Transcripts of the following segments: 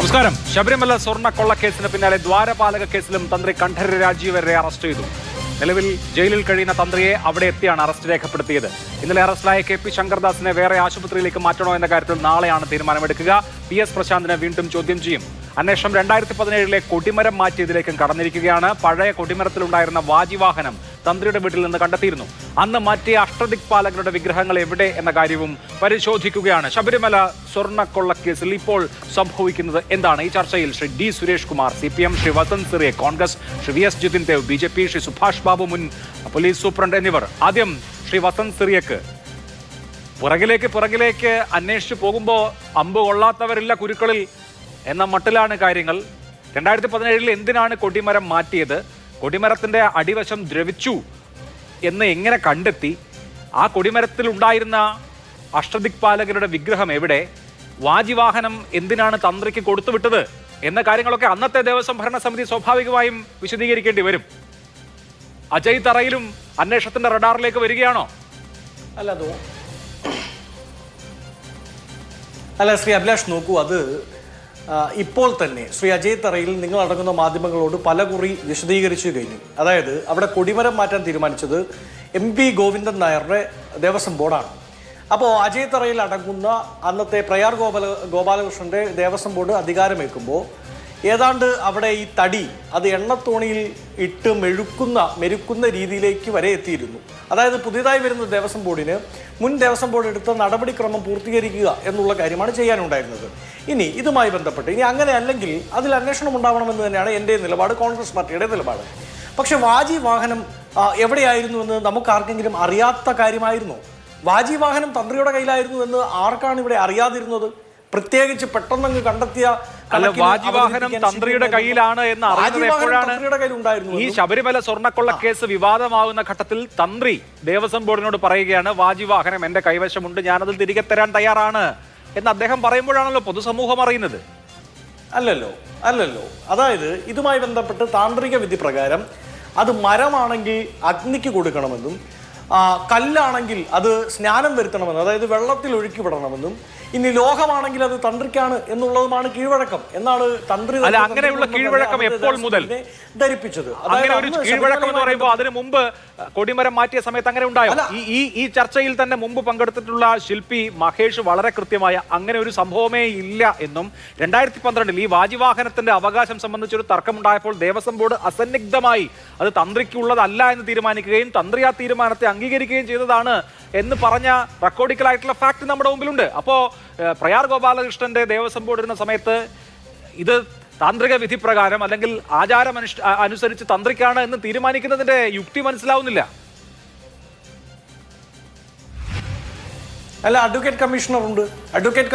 നമസ്കാരം. ശബരിമല സ്വർണ്ണക്കൊള്ളക്കേസിന് പിന്നാലെ ദ്വാരപാലക കേസിലും തന്ത്രി കണ്ഠരര് രാജീവരെ അറസ്റ്റ് ചെയ്തു. നിലവിൽ ജയിലിൽ കഴിയുന്ന തന്ത്രിയെ അവിടെ എത്തിയാണ് അറസ്റ്റ് രേഖപ്പെടുത്തിയത്. ഇന്നലെ അറസ്റ്റിലായ KP ശങ്കർദാസിനെ വേറെ ആശുപത്രിയിലേക്ക് മാറ്റണോ എന്ന കാര്യത്തിൽ നാളെയാണ് തീരുമാനമെടുക്കുക. PS പ്രശാന്തിനെ വീണ്ടും ചോദ്യം ചെയ്യും. അന്വേഷണം 2017 കൊടിമരം മാറ്റിയതിലേക്കും കടന്നിരിക്കുകയാണ്. പഴയ കൊടിമരത്തിലുണ്ടായിരുന്ന വാജിവാഹനം തന്ത്രിയുടെ വീട്ടിൽ നിന്ന് കണ്ടെത്തിയിരുന്നു. അന്ന് മാറ്റിയ അഷ്ടദിക്പാലകരുടെ വിഗ്രഹങ്ങൾ എവിടെ എന്ന കാര്യവും പരിശോധിക്കുകയാണ്. ശബരിമല സ്വർണ്ണക്കൊള്ളക്കേസിൽ ഇപ്പോൾ സംഭവിക്കുന്നത് എന്താണ്? ഈ ചർച്ചയിൽ Shri D Suresh Kumar CPM, Shri Vasanth Siriya Congress, Shri VS Jithin Dev BJP, Shri Subhash Babu മുൻ പോലീസ് സൂപ്രണ്ട് എന്നിവർ. ആദ്യം ശ്രീ വസന്ത് സിറിയക്ക്. പുറകിലേക്ക് അന്വേഷിച്ചു പോകുമ്പോൾ അമ്പ് കൊള്ളാത്തവരില്ല കുരുക്കളിൽ എന്ന മട്ടിലാണ് കാര്യങ്ങൾ. 2017 എന്തിനാണ് കൊടിമരം മാറ്റിയത്? കൊടിമരത്തിന്റെ അടിവശം ദ്രവിച്ചു എന്ന് എങ്ങനെ കണ്ടെത്തി? ആ കൊടിമരത്തിൽ ഉണ്ടായിരുന്ന അഷ്ടദിക്പാലകരുടെ വിഗ്രഹം എവിടെ? വാജിവാഹനം എന്തിനാണ് തന്ത്രിക്ക് കൊടുത്തുവിട്ടത് എന്ന കാര്യങ്ങളൊക്കെ അന്നത്തെ ദേവസ്വം ഭരണസമിതി സ്വാഭാവികമായും വിശദീകരിക്കേണ്ടി വരും. അജയ് തറയിലും അന്വേഷണത്തിന്റെ റഡാറിലേക്ക് വരികയാണോ? അല്ല ശ്രീ അഭിലാഷ്, നോക്കൂ, അത് ഇപ്പോൾ തന്നെ ശ്രീ അജയ് തറയിൽ നിങ്ങളടങ്ങുന്ന മാധ്യമങ്ങളോട് പലകുറി വിശദീകരിച്ചു കഴിഞ്ഞു. അതായത് അവിടെ കൊടിമരം മാറ്റാൻ തീരുമാനിച്ചത് MP ഗോവിന്ദൻ നായരുടെ ദേവസ്വം ബോർഡാണ്. അപ്പോൾ അജയ് തറയിൽ അടങ്ങുന്ന അന്നത്തെ പ്രയാർ ഗോപാലകൃഷ്ണന്റെ ദേവസ്വം ബോർഡ് അധികാരമേൽക്കുമ്പോൾ ഏതാണ്ട് അവിടെ ഈ തടി അത് എണ്ണത്തോണിയിൽ ഇട്ട് മെരുക്കുന്ന രീതിയിലേക്ക് വരെ എത്തിയിരുന്നു. അതായത് പുതിയതായി വരുന്ന ദേവസ്വം ബോർഡിന് മുൻ ദേവസ്വം ബോർഡ് എടുത്ത നടപടിക്രമം പൂർത്തീകരിക്കുക എന്നുള്ള കാര്യമാണ് ചെയ്യാനുണ്ടായിരുന്നത്. ഇനി ഇതുമായി ബന്ധപ്പെട്ട് ഇനി അങ്ങനെ അല്ലെങ്കിൽ അതിൽ അന്വേഷണം ഉണ്ടാവണമെന്ന് തന്നെയാണ് എൻ്റെ നിലപാട്, കോൺഗ്രസ് പാർട്ടിയുടെ നിലപാട്. പക്ഷെ വാഹനം എവിടെയായിരുന്നുവെന്ന് നമുക്ക് ആർക്കെങ്കിലും അറിയാത്ത കാര്യമായിരുന്നു? വാഹനം തന്ത്രിയുടെ കയ്യിലായിരുന്നു എന്ന് ആർക്കാണ് ഇവിടെ അറിയാതിരുന്നത്? പ്രത്യേകിച്ച് പെട്ടെന്ന് കണ്ടെത്തിയ വാജിവാഹനം തന്ത്രിയുടെ കയ്യിലാണ് എന്ന് അറിയുന്നത് എപ്പോഴാണ്? ഈ ശബരിമല സ്വർണ്ണക്കൊള്ള കേസ് വിവാദമാകുന്ന ഘട്ടത്തിൽ തന്ത്രി ദേവസ്വം ബോർഡിനോട് പറയുകയാണ്, വാജിവാഹനം എന്റെ കൈവശമുണ്ട്, ഞാനതിൽ തിരികെ തരാൻ തയ്യാറാണ് എന്ന് അദ്ദേഹം പറയുമ്പോഴാണല്ലോ പൊതുസമൂഹം അറിയുന്നത്. അല്ലല്ലോ. അതായത് ഇതുമായി ബന്ധപ്പെട്ട് താന്ത്രിക വിധി പ്രകാരം അത് മരമാണെങ്കിൽ അഗ്നിക്ക് കൊടുക്കണമെന്നും കല്ലാണെങ്കിൽ അത് സ്നാനം വരുത്തണമെന്നും, അതായത് വെള്ളത്തിൽ ഒഴുക്കി വിടണമെന്നും, ഇനി ലോഹമാണെങ്കിൽ അത് തന്ത്രിക്കാണ് എന്നുള്ളതുമാണ് കീഴ്വഴക്കം എന്നാണ് തന്ത്രി. അങ്ങനെയുള്ള കീഴ്വഴക്കം എപ്പോൾ മുതൽ ധരിപ്പിച്ചത്? അങ്ങനെ ഒരു കീഴ്വഴക്കം എന്ന് പറയുമ്പോൾ അതിന് മുമ്പ് കൊടിമരം മാറ്റിയ സമയത്ത് അങ്ങനെ ഉണ്ടായോ? ഈ ചർച്ചയിൽ തന്നെ മുമ്പ് പങ്കെടുത്തിട്ടുള്ള ശില്പി മഹേഷ് വളരെ കൃത്യമായ അങ്ങനെ ഒരു സംഭവമേ ഇല്ല എന്നും 2012 ഈ വാജിവാഹനത്തിന്റെ അവകാശം സംബന്ധിച്ചൊരു തർക്കമുണ്ടായപ്പോൾ ദേവസ്വം ബോർഡ് അസന്നിഗ്ധമായി അത് തന്ത്രിക്കുള്ളതല്ല എന്ന് തീരുമാനിക്കുകയും തന്ത്രി ആ തീരുമാനത്തെ അംഗീകരിക്കുകയും ചെയ്തതാണ് എന്ന് പറഞ്ഞ റെക്കോർഡിക്കലായിട്ടുള്ള ഫാക്ട് നമ്മുടെ മുമ്പിലുണ്ട്. അപ്പോൾ പ്രയാർ ഗോപാലകൃഷ്ണന്റെ ദേവസ്വം ബോർഡ് ഇരുന്ന സമയത്ത് ഇത് താന്ത്രിക വിധി പ്രകാരം അല്ലെങ്കിൽ ആചാരം അനുസരിച്ച് തന്ത്രിക്കാണ് എന്ന് തീരുമാനിക്കുന്നതിന്റെ യുക്തി മനസ്സിലാവുന്നില്ല. അല്ല, അഡ്വക്കേറ്റ്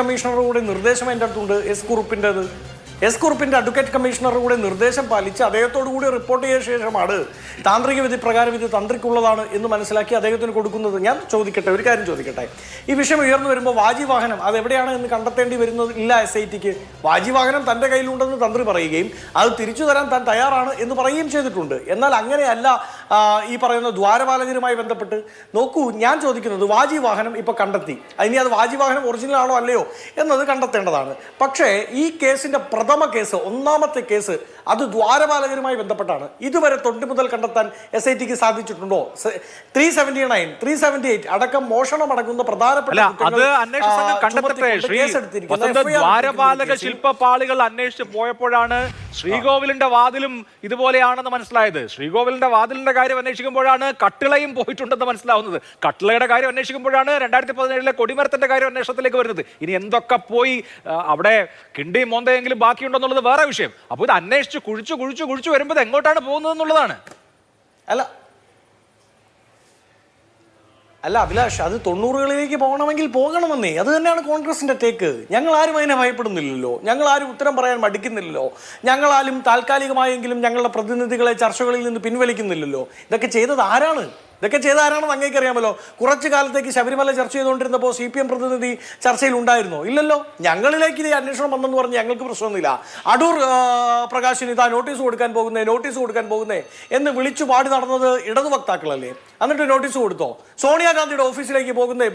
കമ്മീഷണറുടെ കൂടെ നിർദ്ദേശം എൻ്റെ അടുത്തുണ്ട്. എസ് കുറുപ്പിന്റെ അഡ്വക്കേറ്റ് കമ്മീഷണറുടെ കൂടെ നിർദ്ദേശം പാലിച്ച് അദ്ദേഹത്തോടു കൂടി റിപ്പോർട്ട് ചെയ്ത ശേഷമാണ് താന്ത്രിക വിധി പ്രകാരം ഇത് തന്ത്രിക്കുള്ളതാണ് എന്ന് മനസ്സിലാക്കി അദ്ദേഹത്തിന് കൊടുക്കുന്നത്. ഞാൻ ഒരു കാര്യം ചോദിക്കട്ടെ. ഈ വിഷയം ഉയർന്നു വരുമ്പോൾ വാജിവാഹനം അത് എവിടെയാണ് എന്ന് കണ്ടെത്തേണ്ടി വരുന്നത് ഇല്ല. SITക്ക് വാജിവാഹനം തൻ്റെ കയ്യിലുണ്ടെന്ന് തന്ത്രി പറയുകയും അത് തിരിച്ചു തരാൻ താൻ തയ്യാറാണ് എന്ന് പറയുകയും ചെയ്തിട്ടുണ്ട്. എന്നാൽ അങ്ങനെയല്ല ഈ പറയുന്ന ദ്വാരപാലകരുമായി ബന്ധപ്പെട്ട്. നോക്കൂ, ഞാൻ ചോദിക്കുന്നത് വാജിവാഹനം ഇപ്പൊ കണ്ടെത്തി, ഇനി അത് വാജിവാഹനം ഒറിജിനൽ ആണോ അല്ലയോ എന്നത് കണ്ടെത്തേണ്ടതാണ്. പക്ഷേ ഈ കേസിന്റെ ഒന്നാമത്തെ കേസ് അത് ദ്വാരപാലകരുമായി ബന്ധപ്പെട്ടാണ്. ഇതുവരെ തൊണ്ടി മുതൽ കണ്ടെത്താൻ SITക്ക് സാധിച്ചിട്ടുണ്ടോ? 379, 378 അടക്കം മോഷണം അടങ്ങുന്ന പ്രധാനപ്പെട്ട ദ്വാരപാലക ശില്പപാളികൾ അന്വേഷിച്ച് പോയപ്പോഴാണ് ശ്രീകോവിലിന്റെ വാതിലും ഇതുപോലെയാണെന്ന് മനസ്സിലായത്. ശ്രീകോവിലിന്റെ വാതിലിന്റെ കാര്യം അന്വേഷിക്കുമ്പോഴാണ് കട്ടിളയും പോയിട്ടുണ്ടെന്ന് മനസ്സിലാവുന്നത്. കട്ടിളയുടെ കാര്യം അന്വേഷിക്കുമ്പോഴാണ് 2017 കൊടിമരത്തിന്റെ കാര്യം അന്വേഷണത്തിലേക്ക് വരുന്നത്. ഇനി എന്തൊക്കെ പോയി അവിടെ കിണ്ടിയും മോന്തയെങ്കിലും ബാക്കിയുണ്ടെന്നുള്ളത് വേറെ വിഷയം. അപ്പോൾ ഇത് അന്വേഷിച്ച് കുഴിച്ചു വരുമ്പോൾ എങ്ങോട്ടാണ് പോകുന്നത് എന്നുള്ളതാണ്. അല്ല അഭിലാഷ്, അത് 90കളിലേക്ക് പോകണമെങ്കിൽ പോകണമെന്നേ. അത് തന്നെയാണ് കോൺഗ്രസിന്റെ ടേക്ക്. ഞങ്ങൾ ആരും അതിനെ ഭയപ്പെടുന്നില്ലല്ലോ, ഞങ്ങൾ ആരും ഉത്തരം പറയാൻ മടിക്കുന്നില്ലല്ലോ, ഞങ്ങളാരും താൽക്കാലികമായെങ്കിലും ഞങ്ങളുടെ പ്രതിനിധികളെ ചർച്ചകളിൽ നിന്ന് പിൻവലിക്കുന്നില്ലല്ലോ. ഇതൊക്കെ ചെയ്തത് ആരാണ്? ഇതൊക്കെ ചെയ്ത ആരാണെന്ന് അങ്ങേക്ക് അറിയാമല്ലോ. കുറച്ചു കാലത്തേക്ക് ശബരിമല ചർച്ച ചെയ്തുകൊണ്ടിരുന്നപ്പോൾ CPM പ്രതിനിധി ചർച്ചയിൽ ഉണ്ടായിരുന്നോ? ഇല്ലല്ലോ. ഞങ്ങളിലേക്ക് ഇത് അന്വേഷണം വന്നെന്ന് പറഞ്ഞ് ഞങ്ങൾക്ക് പ്രശ്നമൊന്നുമില്ല. അടൂർ പ്രകാശിന് ഇതാ നോട്ടീസ് കൊടുക്കാൻ പോകുന്നേ എന്ന് വിളിച്ചു പാടി നടന്നത് ഇടതു വക്താക്കളല്ലേ? എന്നിട്ട് നോട്ടീസ് കൊടുത്തോ? സോണിയാഗാന്ധിയുടെ ഓഫീസിലേക്ക് പോകുന്നേ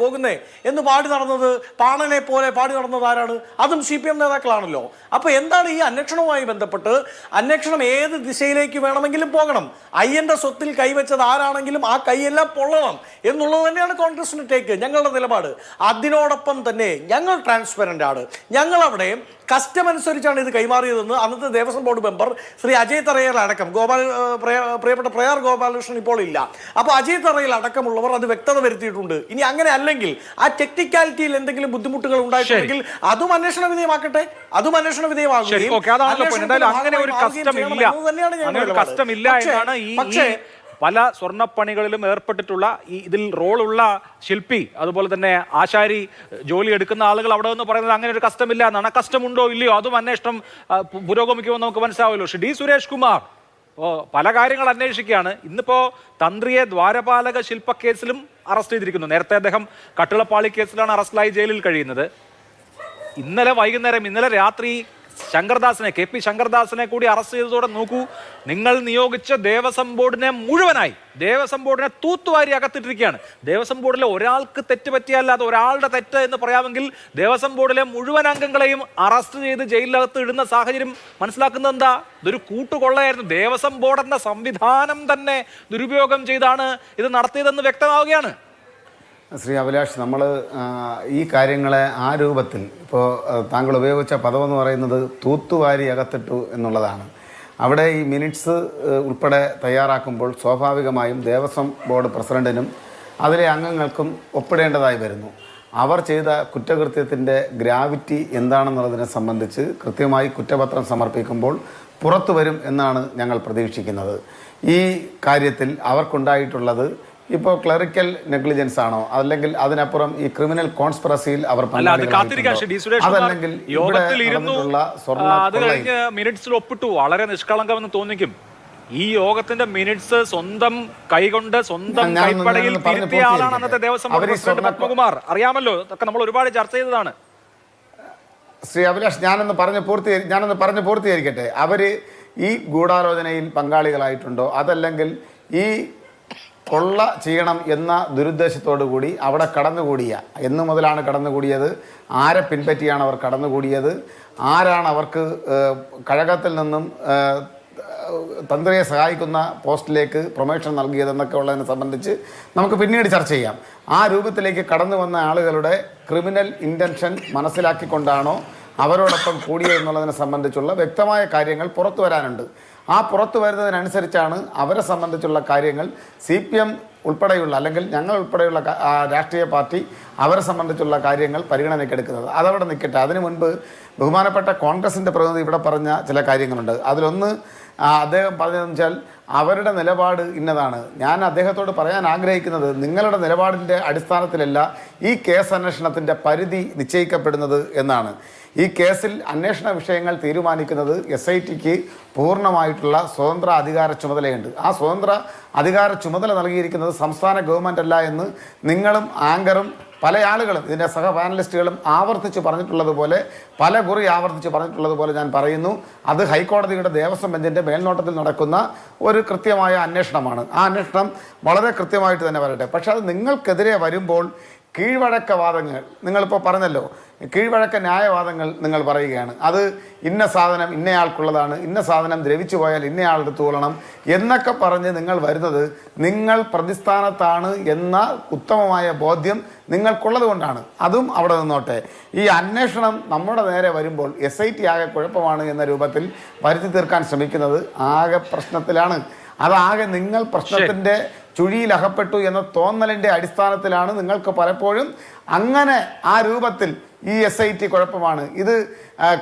എന്ന് പാടി നടന്നത്, പാണനെ പോലെ പാടി നടന്നത് ആരാണ്? അതും CPM നേതാക്കളാണല്ലോ. അപ്പൊ എന്താണ് ഈ അന്വേഷണവുമായി ബന്ധപ്പെട്ട്? അന്വേഷണം ഏത് ദിശയിലേക്ക് വേണമെങ്കിലും പോകണം. അയ്യന്റെ സ്വത്തിൽ കൈവച്ചത് ആരാണെങ്കിലും ആ കൈയെല്ലാം പൊള്ളണം എന്നുള്ളത് തന്നെയാണ് കോൺഗ്രസിന്റെ ടേക്ക്, ഞങ്ങളുടെ നിലപാട്. അതിനോടൊപ്പം തന്നെ ഞങ്ങൾ ട്രാൻസ്പെറന്റ് ആണ്. ഞങ്ങൾ അവിടെ കസ്റ്റം അനുസരിച്ചാണ് ഇത് കൈമാറിയതെന്ന് അന്നത്തെ ദേവസ്വം ബോർഡ് മെമ്പർ ശ്രീ അജയ് തറയൽ അടക്കം, പ്രിയപ്പെട്ട പ്രയാർ ഗോപാലകൃഷ്ണൻ ഇപ്പോൾ ഇല്ല, അപ്പോൾ അജയ് തറയൽ അടക്കമുള്ളവർ അത് വ്യക്തത വരുത്തിയിട്ടുണ്ട്. ഇനി അങ്ങനെ അല്ലെങ്കിൽ ആ ടെക്നിക്കാലിറ്റിയിൽ എന്തെങ്കിലും ബുദ്ധിമുട്ടുകൾ ഉണ്ടായിട്ടുണ്ടെങ്കിൽ അതും അന്വേഷണ വിധേയമാകട്ടെ, അതും അന്വേഷണ വിധേയമാകുകയും പല സ്വർണ്ണപ്പണികളിലും ഏർപ്പെട്ടിട്ടുള്ള ഇതിൽ റോളുള്ള ശില്പി, അതുപോലെ തന്നെ ആശാരി, ജോലി എടുക്കുന്ന ആളുകൾ അവിടെ നിന്ന് പറയുന്നത് അങ്ങനെ ഒരു കസ്റ്റമില്ല എന്നാണ്. കസ്റ്റമുണ്ടോ ഇല്ലയോ അതും അന്വേഷണം പുരോഗമിക്കുമെന്ന് നമുക്ക് മനസ്സിലാവുമല്ലോ. ഡി സുരേഷ് കുമാർ പല കാര്യങ്ങൾ അന്വേഷിക്കുകയാണ്. ഇന്നിപ്പോ തന്ത്രിയെ ദ്വാരപാലക ശില്പക്കേസിലും അറസ്റ്റ് ചെയ്തിരിക്കുന്നു. നേരത്തെ അദ്ദേഹം കട്ടിളപ്പാളി കേസിലാണ് അറസ്റ്റിലായി ജയിലിൽ കഴിയുന്നത്. ഇന്നലെ രാത്രി ശങ്കർദാസിനെ, KP ശങ്കർദാസിനെ കൂടി അറസ്റ്റ് ചെയ്തതോടെ നോക്കൂ, നിങ്ങൾ നിയോഗിച്ച ദേവസ്വം ബോർഡിനെ മുഴുവനായി, ദേവസ്വം ബോർഡിനെ തൂത്തുവാരി അകത്തിട്ടിരിക്കുകയാണ്. ദേവസ്വം ബോർഡിലെ ഒരാൾക്ക് തെറ്റ് പറ്റിയല്ലാതെ ഒരാളുടെ തെറ്റ് എന്ന് പറയാമെങ്കിൽ ദേവസ്വം ബോർഡിലെ മുഴുവൻ അംഗങ്ങളെയും അറസ്റ്റ് ചെയ്ത് ജയിലിനകത്ത് ഇടുന്ന സാഹചര്യം മനസ്സിലാക്കുന്നത് എന്താ? ഇതൊരു കൂട്ടുകൊള്ളയായിരുന്നു. ദേവസ്വം ബോർഡ് എന്ന സംവിധാനം തന്നെ ദുരുപയോഗം ചെയ്താണ് ഇത് നടത്തിയതെന്ന് വ്യക്തമാവുകയാണ്. ശ്രീ അഭിലാഷ്, നമ്മൾ ഈ കാര്യങ്ങളെ ആ രൂപത്തിൽ, ഇപ്പോൾ താങ്കൾ ഉപയോഗിച്ച പദമെന്ന് പറയുന്നത് തൂത്തുവാരി അകത്തിട്ടു എന്നുള്ളതാണ്. അവിടെ ഈ മിനിറ്റ്സ് ഉൾപ്പെടെ തയ്യാറാക്കുമ്പോൾ സ്വാഭാവികമായും ദേവസ്വം ബോർഡ് പ്രസിഡന്റിനും അതിലെ അംഗങ്ങൾക്കും ഒപ്പിടേണ്ടതായി വരുന്നു. അവർ ചെയ്ത കുറ്റകൃത്യത്തിൻ്റെ ഗ്രാവിറ്റി എന്താണെന്നുള്ളതിനെ സംബന്ധിച്ച് കൃത്യമായി കുറ്റപത്രം സമർപ്പിക്കുമ്പോൾ പുറത്തു വരും എന്നാണ് ഞങ്ങൾ പ്രതീക്ഷിക്കുന്നത്. ഈ കാര്യത്തിൽ അവർക്കുണ്ടായിട്ടുള്ളത് ഇപ്പോൾ ക്ലറിക്കൽ നെഗ്ലിജൻസ് ആണോ, അല്ലെങ്കിൽ അതിനപ്പുറം ഈ ക്രിമിനൽ കോൺസ്പിറസിയിൽ അവർ അതല്ലെങ്കിൽ മിനിറ്റ്സിൽ ഒപ്പിട്ടു വളരെ നിഷ്കളങ്കമെന്ന് തോന്നിക്കും. ഈ യോഗത്തിന്റെ മിനിറ്റ്സ് സ്വന്തം കൈകൊണ്ട് സ്വന്തം കൈപ്പടയിൽ തിരുത്തിയ ആളാണ് അന്നത്തെ ദേവസ്വം പ്രസിഡന്റ് പത്മകുമാർ. അറിയാമല്ലോ, ഇതൊക്കെ നമ്മൾ ഒരുപാട് ചർച്ച ചെയ്തതാണ്. ശ്രീ അഭിലാഷ്, ഞാനൊന്ന് പറഞ്ഞ് പൂർത്തീകരിക്കട്ടെ. അവര് ഈ ഗൂഢാലോചനയിൽ പങ്കാളികളായിട്ടുണ്ടോ, അതല്ലെങ്കിൽ ഈ കൊള്ള ചെയ്യണം എന്ന ദുരുദ്ദേശത്തോടു കൂടി അവിടെ കടന്നുകൂടിയ, എന്നു മുതലാണ് കടന്നുകൂടിയത്, ആരെ പിൻപറ്റിയാണ് അവർ കടന്നുകൂടിയത്, ആരാണ് അവർക്ക് കഴകത്തിൽ നിന്നും തന്ത്രിയെ സഹായിക്കുന്ന പോസ്റ്റിലേക്ക് പ്രൊമോഷൻ നൽകിയതെന്നൊക്കെ ഉള്ളതിനെ സംബന്ധിച്ച് നമുക്ക് പിന്നീട് ചർച്ച ചെയ്യാം. ആ രൂപത്തിലേക്ക് കടന്നു വന്ന ആളുകളുടെ ക്രിമിനൽ ഇൻറ്റൻഷൻ മനസ്സിലാക്കിക്കൊണ്ടാണോ അവരോടൊപ്പം കൂടിയതെന്നുള്ളതിനെ സംബന്ധിച്ചുള്ള വ്യക്തമായ കാര്യങ്ങൾ പുറത്തു വരാനുണ്ട്. ആ പുറത്തു വരുന്നതിനനുസരിച്ചാണ് അവരെ സംബന്ധിച്ചുള്ള കാര്യങ്ങൾ CPM ഉൾപ്പെടെയുള്ള, അല്ലെങ്കിൽ ഞങ്ങൾ ഉൾപ്പെടെയുള്ള രാഷ്ട്രീയ പാർട്ടി അവരെ സംബന്ധിച്ചുള്ള കാര്യങ്ങൾ പരിഗണനയ്ക്കെടുക്കുന്നത്. അതവിടെ നിൽക്കട്ടെ. അതിനു മുൻപ് ബഹുമാനപ്പെട്ട കോൺഗ്രസിൻ്റെ പ്രതിനിധി ഇവിടെ പറഞ്ഞ ചില കാര്യങ്ങളുണ്ട്. അതിലൊന്ന് അദ്ദേഹം പറഞ്ഞതെന്ന് വെച്ചാൽ അവരുടെ നിലപാട് ഇന്നതാണ്. ഞാൻ അദ്ദേഹത്തോട് പറയാൻ ആഗ്രഹിക്കുന്നത്, നിങ്ങളുടെ നിലപാടിൻ്റെ അടിസ്ഥാനത്തിലല്ല ഈ കേസ് അന്വേഷണത്തിൻ്റെ പരിധി നിശ്ചയിക്കപ്പെടുന്നത് എന്നാണ്. ഈ കേസിൽ അന്വേഷണ വിഷയങ്ങൾ തീരുമാനിക്കുന്നത് SITക്ക് പൂർണ്ണമായിട്ടുള്ള സ്വതന്ത്ര അധികാര ചുമതലയുണ്ട്. ആ സ്വതന്ത്ര അധികാര ചുമതല നൽകിയിരിക്കുന്നത് സംസ്ഥാന ഗവൺമെൻറ് അല്ല എന്ന് നിങ്ങളും ആങ്കറും പല ആളുകളും ഇതിൻ്റെ സഹ പാനലിസ്റ്റുകളും ആവർത്തിച്ച് പറഞ്ഞിട്ടുള്ളതുപോലെ, പല കുറി ആവർത്തിച്ച് പറഞ്ഞിട്ടുള്ളതുപോലെ ഞാൻ പറയുന്നു, അത് ഹൈക്കോടതിയുടെ ദേവസ്വം ബെഞ്ചിൻ്റെ മേൽനോട്ടത്തിൽ നടക്കുന്ന ഒരു കൃത്യമായ അന്വേഷണമാണ്. ആ അന്വേഷണം വളരെ കൃത്യമായിട്ട് തന്നെ വരട്ടെ. പക്ഷേ അത് നിങ്ങൾക്കെതിരെ വരുമ്പോൾ കീഴ്വഴക്ക വാദങ്ങൾ, നിങ്ങളിപ്പോൾ പറഞ്ഞല്ലോ, കീഴ്വഴക്ക ന്യായവാദങ്ങൾ നിങ്ങൾ പറയുകയാണ്. അത് ഇന്ന സാധനം ഇന്നയാൾക്കുള്ളതാണ്, ഇന്ന സാധനം ദ്രവിച്ചു പോയാൽ ഇന്നയാളെടുത്ത് കൊള്ളണം എന്നൊക്കെ പറഞ്ഞ് നിങ്ങൾ വരുന്നത് നിങ്ങൾ പ്രതിസ്ഥാനത്താണ് എന്ന ഉത്തമമായ ബോധ്യം നിങ്ങൾക്കുള്ളത് കൊണ്ടാണ്. അതും അവിടെ നിന്നോട്ടെ. ഈ അന്വേഷണം നമ്മുടെ നേരെ വരുമ്പോൾ SIT ആകെ കുഴപ്പമാണ് എന്ന രൂപത്തിൽ വരുത്തി തീർക്കാൻ ശ്രമിക്കുന്നത് ആകെ പ്രശ്നത്തിലാണ്. അതാകെ നിങ്ങൾ പ്രശ്നത്തിൻ്റെ ചുഴിയിൽ അകപ്പെട്ടു എന്ന തോന്നലിൻ്റെ അടിസ്ഥാനത്തിലാണ് നിങ്ങൾക്ക് പലപ്പോഴും അങ്ങനെ ആ രൂപത്തിൽ ഈ SIT കുഴപ്പമാണ്, ഇത്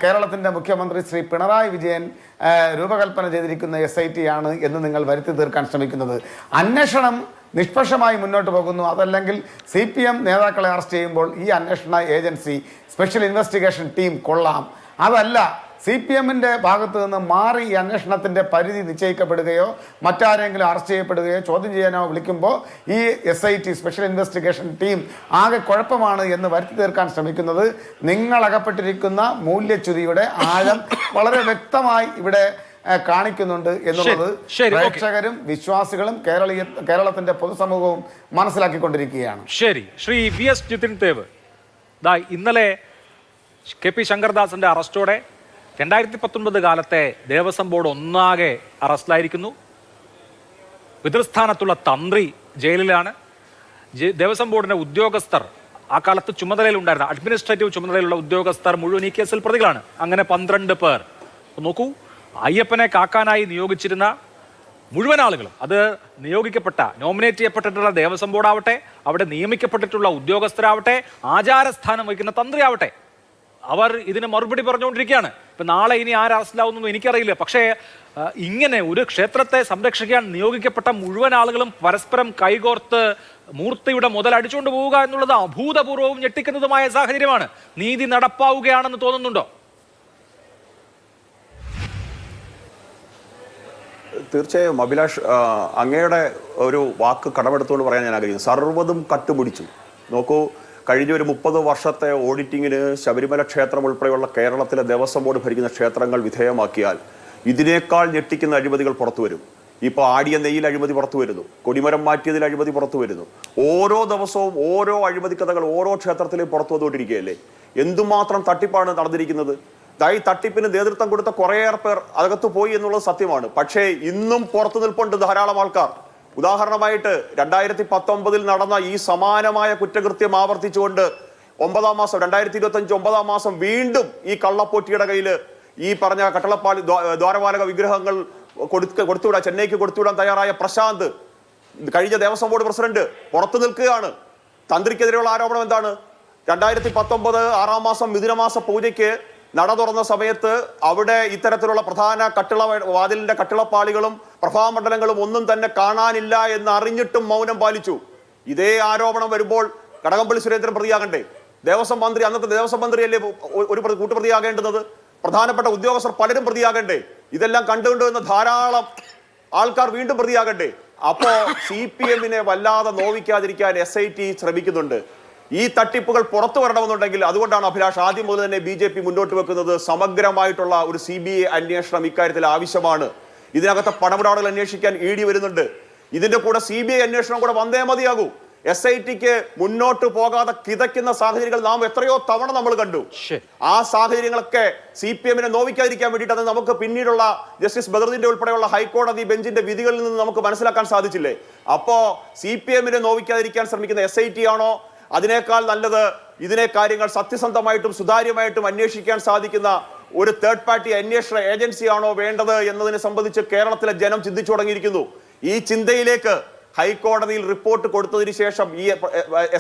കേരളത്തിൻ്റെ മുഖ്യമന്ത്രി ശ്രീ പിണറായി വിജയൻ രൂപകൽപ്പന ചെയ്തിരിക്കുന്ന SIT ആണ് എന്ന് നിങ്ങൾ വരുത്തി തീർക്കാൻ ശ്രമിക്കുന്നത്. അന്വേഷണം നിഷ്പക്ഷമായി മുന്നോട്ട് പോകുന്നു. അതല്ലെങ്കിൽ CPM നേതാക്കളെ അറസ്റ്റ് ചെയ്യുമ്പോൾ ഈ അന്വേഷണ ഏജൻസി, സ്പെഷ്യൽ ഇൻവെസ്റ്റിഗേഷൻ ടീം കൊള്ളാം. അതല്ല CPM-ന്റെ ഭാഗത്ത് നിന്ന് മാറി ഈ അന്വേഷണത്തിന്റെ പരിധി നിശ്ചയിക്കപ്പെടുകയോ മറ്റാരെങ്കിലും അറസ്റ്റ് ചെയ്യപ്പെടുകയോ ചോദ്യം ചെയ്യാനോ വിളിക്കുമ്പോൾ ഈ SIT സ്പെഷ്യൽ ഇൻവെസ്റ്റിഗേഷൻ ടീം ആകെ കുഴപ്പമാണ് എന്ന് വരുത്തി തീർക്കാൻ ശ്രമിക്കുന്നത് നിങ്ങൾ അകപ്പെട്ടിരിക്കുന്ന മൂല്യച്യുതിയുടെ ആഴം വളരെ വ്യക്തമായി ഇവിടെ കാണിക്കുന്നുണ്ട് എന്നുള്ളത് പ്രേക്ഷകരും വിശ്വാസികളും കേരളത്തിന്റെ പൊതുസമൂഹവും മനസ്സിലാക്കിക്കൊണ്ടിരിക്കുകയാണ്. ശരി, ശ്രീ VS ജിതിൻ ദേവ്, ഇന്നലെ KP ശങ്കർദാസിന്റെ അറസ്റ്റോടെ 2019 കാലത്തെ ദേവസ്വം ബോർഡ് ഒന്നാകെ അറസ്റ്റിലായിരിക്കുന്നു. പിതൃസ്ഥാനത്തുള്ള തന്ത്രി ജയിലിലാണ്. ദേവസ്വം ബോർഡിന്റെ ഉദ്യോഗസ്ഥർ, ആ കാലത്ത് ചുമതലയിലുണ്ടായിരുന്ന അഡ്മിനിസ്ട്രേറ്റീവ് ചുമതലയിലുള്ള ഉദ്യോഗസ്ഥർ മുഴുവൻ ഈ കേസിൽ പ്രതികളാണ്. അങ്ങനെ 12 പേർ. നോക്കൂ, അയ്യപ്പനെ കാക്കാനായി നിയോഗിച്ചിരുന്ന മുഴുവൻ ആളുകളും, അത് നിയോഗിക്കപ്പെട്ട നോമിനേറ്റ് ചെയ്യപ്പെട്ടിട്ടുള്ള ദേവസ്വം ബോർഡാവട്ടെ, അവിടെ നിയമിക്കപ്പെട്ടിട്ടുള്ള ഉദ്യോഗസ്ഥരാവട്ടെ, ആചാരസ്ഥാനം വഹിക്കുന്ന തന്ത്രിയാവട്ടെ, അവർ ഇതിന് മറുപടി പറഞ്ഞുകൊണ്ടിരിക്കുകയാണ്. ഇപ്പം നാളെ ഇനി ആര് അറസ്റ്റിലാവുന്നൊന്നും എനിക്കറിയില്ല. പക്ഷേ ഇങ്ങനെ ഒരു ക്ഷേത്രത്തെ സംരക്ഷിക്കാൻ നിയോഗിക്കപ്പെട്ട മുഴുവൻ ആളുകളും പരസ്പരം കൈകോർത്ത് മൂർത്തിയുടെ മുതൽ അടിച്ചുകൊണ്ട് പോവുക എന്നുള്ളത് അഭൂതപൂർവവും ഞെട്ടിക്കുന്നതുമായ സാഹചര്യമാണ്. നീതി നടപ്പാവുകയാണെന്ന് തോന്നുന്നുണ്ടോ? തീർച്ചയായും അഭിലാഷ്, അങ്ങയുടെ ഒരു വാക്ക് കടമെടുത്തുകൊണ്ട് പറയാൻ ഞാൻ ആഗ്രഹിക്കുന്നു. സർവ്വതും കട്ടുപിടിച്ചു. നോക്കൂ, കഴിഞ്ഞ ഒരു 30 വർഷത്തെ ഓഡിറ്റിങ്ങിന് ശബരിമല ക്ഷേത്രം ഉൾപ്പെടെയുള്ള കേരളത്തിലെ ദേവസ്വം ബോർഡ് ഭരിക്കുന്ന ക്ഷേത്രങ്ങൾ വിധേയമാക്കിയാൽ ഇതിനേക്കാൾ ഞെട്ടിക്കുന്ന അഴിമതികൾ പുറത്തു വരും. ഇപ്പോൾ ആടിയ നെയ്യിൽ അഴിമതി പുറത്തു വരുന്നു, കൊടിമരം മാറ്റിയതിൽ അഴിമതി പുറത്തു വരുന്നു. ഓരോ ദിവസവും ഓരോ അഴിമതി കഥകൾ ഓരോ ക്ഷേത്രത്തിലും പുറത്തു വന്നുകൊണ്ടിരിക്കുകയല്ലേ. എന്തുമാത്രം തട്ടിപ്പാണ് നടന്നിരിക്കുന്നത്. ഈ തട്ടിപ്പിന് നേതൃത്വം കൊടുത്ത കുറേയേറെ പേർ അകത്ത് പോയി എന്നുള്ളത് സത്യമാണ്. പക്ഷേ ഇന്നും പുറത്തു നിൽപ്പുണ്ട് ധാരാളം ആൾക്കാർ. ഉദാഹരണമായിട്ട് 2019 നടന്ന ഈ സമാനമായ കുറ്റകൃത്യം ആവർത്തിച്ചുകൊണ്ട് 9-ാം മാസം 2025 9-ാം മാസം വീണ്ടും ഈ കള്ളപ്പോറ്റിയുടെ കയ്യിൽ ഈ പറഞ്ഞ കട്ടളപ്പാളി ദ്വാരപാലക വിഗ്രഹങ്ങൾ കൊടുത്തുവിടാൻ, ചെന്നൈക്ക് കൊടുത്തുവിടാൻ തയ്യാറായ പ്രശാന്ത്, കഴിഞ്ഞ ദേവസ്വം ബോർഡ് പ്രസിഡന്റ്, പുറത്തു നിൽക്കുകയാണ്. തന്ത്രിക്കെതിരെയുള്ള ആരോപണം എന്താണ്? 2019 6-ാം മാസം മിഥുനമാസ പൂജയ്ക്ക് നട തുറന്ന സമയത്ത് അവിടെ ഇത്തരത്തിലുള്ള പ്രധാന വാതിലിന്റെ കട്ടിളപ്പാളികളും പ്രഭാമണ്ഡലങ്ങളും ഒന്നും തന്നെ കാണാനില്ല എന്ന് അറിഞ്ഞിട്ടും മൗനം പാലിച്ചു. ഇതേ ആരോപണം വരുമ്പോൾ കടകംപള്ളി സുരേന്ദ്രൻ പ്രതിയാകണ്ടേ? ദേവസ്വം മന്ത്രി, അന്നത്തെ ദേവസ്വം മന്ത്രിയല്ലേ ഒരു കൂട്ടുപ്രതിയാകേണ്ടുന്നത്? പ്രധാനപ്പെട്ട ഉദ്യോഗസ്ഥർ പലരും പ്രതിയാകണ്ടേ? ഇതെല്ലാം കണ്ടുകൊണ്ടുവന്ന ധാരാളം ആൾക്കാർ വീണ്ടും പ്രതിയാകണ്ടേ? അപ്പോ CPM-നെ വല്ലാതെ നോവിക്കാതിരിക്കാൻ SIT ശ്രമിക്കുന്നുണ്ട്. ഈ തട്ടിപ്പുകൾ പുറത്തു വരണമെന്നുണ്ടെങ്കിൽ, അതുകൊണ്ടാണ് അഭിലാഷ് ആദ്യം മുതൽ തന്നെ BJP മുന്നോട്ട് വെക്കുന്നത് സമഗ്രമായിട്ടുള്ള ഒരു CBI അന്വേഷണം ഇക്കാര്യത്തിൽ ആവശ്യമാണ്. ഇതിനകത്ത് പണമിടപാടുകൾ അന്വേഷിക്കാൻ ED വരുന്നുണ്ട്. ഇതിന്റെ കൂടെ CBI അന്വേഷണം കൂടെ വന്നേ മതിയാകൂ. SITക്ക് മുന്നോട്ട് പോകാതെ കിതയ്ക്കുന്ന സാഹചര്യങ്ങൾ നാം എത്രയോ തവണ നമ്മൾ കണ്ടു. ആ സാഹചര്യങ്ങളൊക്കെ CPM-നെ നോവിക്കാതിരിക്കാൻ വേണ്ടിയിട്ട് നമുക്ക് പിന്നീടുള്ള ജസ്റ്റിസ് ബദറുദ്ദീന്റെ ഉൾപ്പെടെയുള്ള ഹൈക്കോടതി ബെഞ്ചിന്റെ വിധികളിൽ നിന്ന് നമുക്ക് മനസ്സിലാക്കാൻ സാധിച്ചില്ലേ? അപ്പോ CPM-നെ നോവിക്കാതിരിക്കാൻ ശ്രമിക്കുന്ന SIT ആണോ? അതിനേക്കാൾ നല്ലത് ഇതിനെ കാര്യങ്ങൾ സത്യസന്ധമായിട്ടും സുതാര്യമായിട്ടും അന്വേഷിക്കാൻ സാധിക്കുന്ന ഒരു തേർഡ് പാർട്ടി അന്വേഷണ ഏജൻസിയാണോ വേണ്ടത് എന്നതിനെ സംബന്ധിച്ച് കേരളത്തിലെ ജനം ചിന്തിച്ചു തുടങ്ങിയിരിക്കുന്നു. ഈ ചിന്തയിലേക്ക് ഹൈക്കോടതിയിൽ റിപ്പോർട്ട് കൊടുത്തതിന് ശേഷം, ഈ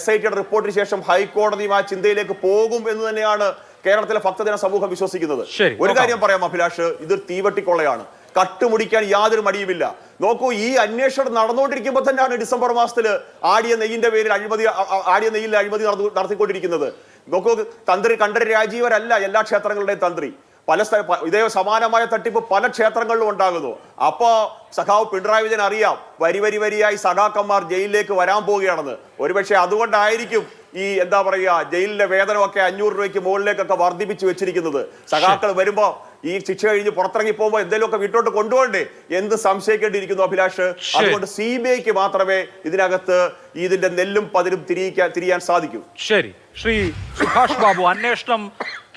SITയുടെ റിപ്പോർട്ടിന് ശേഷം ഹൈക്കോടതിയും ആ ചിന്തയിലേക്ക് പോകും എന്ന് തന്നെയാണ് കേരളത്തിലെ ഭക്തജന സമൂഹം വിശ്വസിക്കുന്നത്. ഒരു കാര്യം പറയാം അഭിലാഷ്, ഇതൊരു തീവട്ടിക്കൊള്ളയാണ്. കട്ടുമുടിക്കാൻ യാതൊരു മടിയുമില്ല. നോക്കൂ, ഈ അന്വേഷണം നടന്നുകൊണ്ടിരിക്കുമ്പോൾ തന്നെയാണ് ഡിസംബർ മാസത്തിൽ ആടിയ നെയ്യിൽ അഴിമതി നടത്തിക്കൊണ്ടിരിക്കുന്നത്. നോക്കൂ, തന്ത്രി കണ്ഠരര് രാജീവരല്ല എല്ലാ ക്ഷേത്രങ്ങളുടെയും തന്ത്രി. ഇതേ സമാനമായ തട്ടിപ്പ് പല ക്ഷേത്രങ്ങളിലും ഉണ്ടാകുന്നു. അപ്പോ സഖാവ് പിണറായി വിജയൻ അറിയാം വരിയായി സഖാക്കന്മാർ ജയിലിലേക്ക് വരാൻ പോവുകയാണെന്ന്. ഒരുപക്ഷെ അതുകൊണ്ടായിരിക്കും ഈ എന്താ പറയുക, ജയിലിലെ വേതനമൊക്കെ 500 രൂപയ്ക്ക് മുകളിലേക്കൊക്കെ വർദ്ധിപ്പിച്ചു വെച്ചിരിക്കുന്നത്. സഖാക്കൾ വരുമ്പോ ഈ ശിക്ഷ കഴിഞ്ഞ് പുറത്തിറങ്ങി പോകുമ്പോൾ എന്തെങ്കിലുമൊക്കെ വീട്ടോട്ട് കൊണ്ടുപോകണ്ടേ എന്ത് സംശയിക്കേണ്ടിയിരിക്കുന്നു അഭിലാഷ്. അതുകൊണ്ട് CBIക്ക് മാത്രമേ ഇതിനകത്ത് ഇതിന്റെ നെല്ലും പതിരും തിരിയാൻ സാധിക്കൂ. ശരി, ശ്രീ സുഭാഷ് ബാബു, അന്വേഷണം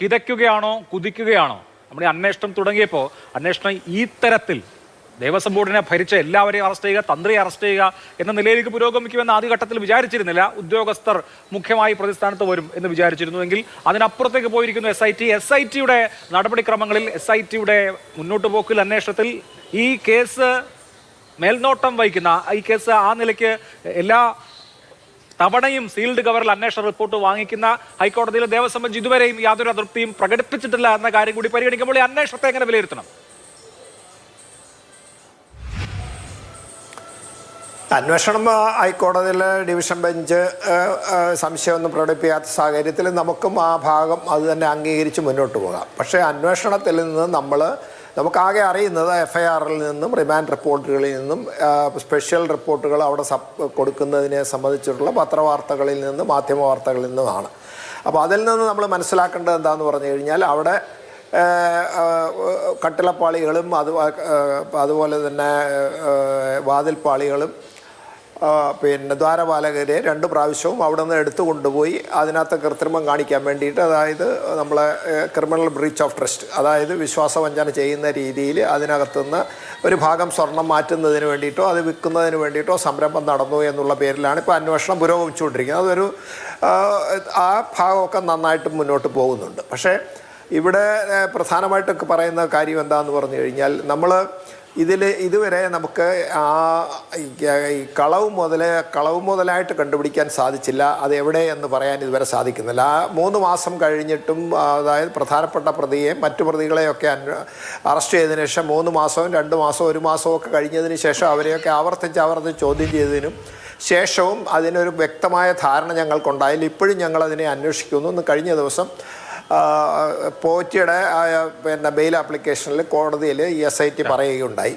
കിതയ്ക്കുകയാണോ കുതിക്കുകയാണോ? നമ്മുടെ അന്വേഷണം തുടങ്ങിയപ്പോൾ അന്വേഷണം ഈ തരത്തിൽ ദേവസ്വം ബോർഡിനെ ഭരിച്ച എല്ലാവരെയും അറസ്റ്റ് ചെയ്യുക, തന്ത്രിയെ അറസ്റ്റ് ചെയ്യുക എന്ന നിലയിലേക്ക് പുരോഗമിക്കുമെന്ന് ആദ്യഘട്ടത്തിൽ വിചാരിച്ചിരുന്നില്ല. ഉദ്യോഗസ്ഥർ മുഖ്യമായി പ്രതിസ്ഥാനത്ത് വരും എന്ന് വിചാരിച്ചിരുന്നുവെങ്കിൽ അതിനപ്പുറത്തേക്ക് പോയിരിക്കുന്നു SIT. SITയുടെ നടപടിക്രമങ്ങളിൽ, SITയുടെ മുന്നോട്ട് പോക്കിൽ, അന്വേഷണത്തിൽ ഈ കേസ് മേൽനോട്ടം വഹിക്കുന്ന, ഈ കേസ് ആ നിലയ്ക്ക് എല്ലാ തവണയും സീൽഡ് കവറിൽ അന്വേഷണ റിപ്പോർട്ട് വാങ്ങിക്കുന്ന ഹൈക്കോടതിയിലെ ദേവസ്വം ബെഞ്ച് ഇതുവരെയും യാതൊരു അതൃപ്തിയും പ്രകടിപ്പിച്ചിട്ടില്ല എന്ന കാര്യം കൂടി പരിഗണിക്കുമ്പോൾ ഈ അന്വേഷണത്തെ എങ്ങനെ വിലയിരുത്തണം? അന്വേഷണം ഹൈക്കോടതിയിലെ ഡിവിഷൻ ബെഞ്ച് സംശയമൊന്നും പ്രകടിപ്പിക്കാത്ത സാഹചര്യത്തിൽ നമുക്കും ആ ഭാഗം അത് തന്നെ അംഗീകരിച്ച് മുന്നോട്ട് പോകാം. പക്ഷേ അന്വേഷണത്തിൽ നിന്ന് നമുക്കാകെ അറിയുന്നത് FIR-ൽ നിന്നും റിമാൻഡ് റിപ്പോർട്ടുകളിൽ നിന്നും സ്പെഷ്യൽ റിപ്പോർട്ടുകൾ അവിടെ കൊടുക്കുന്നതിനെ സംബന്ധിച്ചിട്ടുള്ള പത്രവാർത്തകളിൽ നിന്നും മാധ്യമ വാർത്തകളിൽ നിന്നുമാണ്. അപ്പോൾ അതിൽ നിന്ന് നമ്മൾ മനസ്സിലാക്കേണ്ടത് എന്താണെന്ന് പറഞ്ഞു കഴിഞ്ഞാൽ അവിടെ കട്ടിളപ്പാളികളും അതുപോലെ തന്നെ വാതിൽപ്പാളികളും പിന്നെ ദ്വാരപാലകരെ 2 പ്രാവശ്യവും അവിടെ നിന്ന് എടുത്തു കൊണ്ടുപോയി അതിനകത്ത് കൃത്രിമം കാണിക്കാൻ വേണ്ടിയിട്ട്, അതായത് നമ്മളെ ക്രിമിനൽ ബ്രീച്ച് ഓഫ് ട്രസ്റ്റ്, അതായത് വിശ്വാസവഞ്ചന ചെയ്യുന്ന രീതിയിൽ അതിനകത്തുനിന്ന് ഒരു ഭാഗം സ്വർണം മാറ്റുന്നതിന് വേണ്ടിയിട്ടോ അത് വിൽക്കുന്നതിന് വേണ്ടിയിട്ടോ സംരംഭം നടന്നു എന്നുള്ള പേരിലാണ് ഇപ്പോൾ അന്വേഷണം പുരോഗമിച്ചുകൊണ്ടിരിക്കുന്നത്. അതൊരു ആ ഭാഗമൊക്കെ നന്നായിട്ട് മുന്നോട്ട് പോകുന്നുണ്ട്. പക്ഷേ ഇവിടെ പ്രധാനമായിട്ടൊക്കെ പറയുന്ന കാര്യം എന്താണെന്ന് പറഞ്ഞു കഴിഞ്ഞാൽ ഇതുവരെ നമുക്ക് ഈ കളവ് മുതലായിട്ട് കണ്ടുപിടിക്കാൻ സാധിച്ചില്ല. അത് എവിടെ എന്ന് പറയാൻ ഇതുവരെ സാധിക്കുന്നില്ല. 3 മാസം കഴിഞ്ഞിട്ടും, അതായത് പ്രധാനപ്പെട്ട പ്രതിയെയും മറ്റു പ്രതികളെയൊക്കെ അറസ്റ്റ് ചെയ്തതിനു ശേഷം 3 മാസവും 2 മാസവും 1 മാസവും ഒക്കെ കഴിഞ്ഞതിന് ശേഷം അവരെയൊക്കെ ആവർത്തിച്ച് ചോദ്യം ചെയ്തതിനും ശേഷവും അതിനൊരു വ്യക്തമായ ധാരണ ഞങ്ങൾക്കുണ്ടായില്ല. ഇപ്പോഴും ഞങ്ങളതിനെ അന്വേഷിക്കുന്നു. കഴിഞ്ഞ ദിവസം പോറ്റിയുടെ പിന്നെ ബെയിൽ ആപ്ലിക്കേഷനിൽ കോടതിയിൽ SIT പറയുകയുണ്ടായി,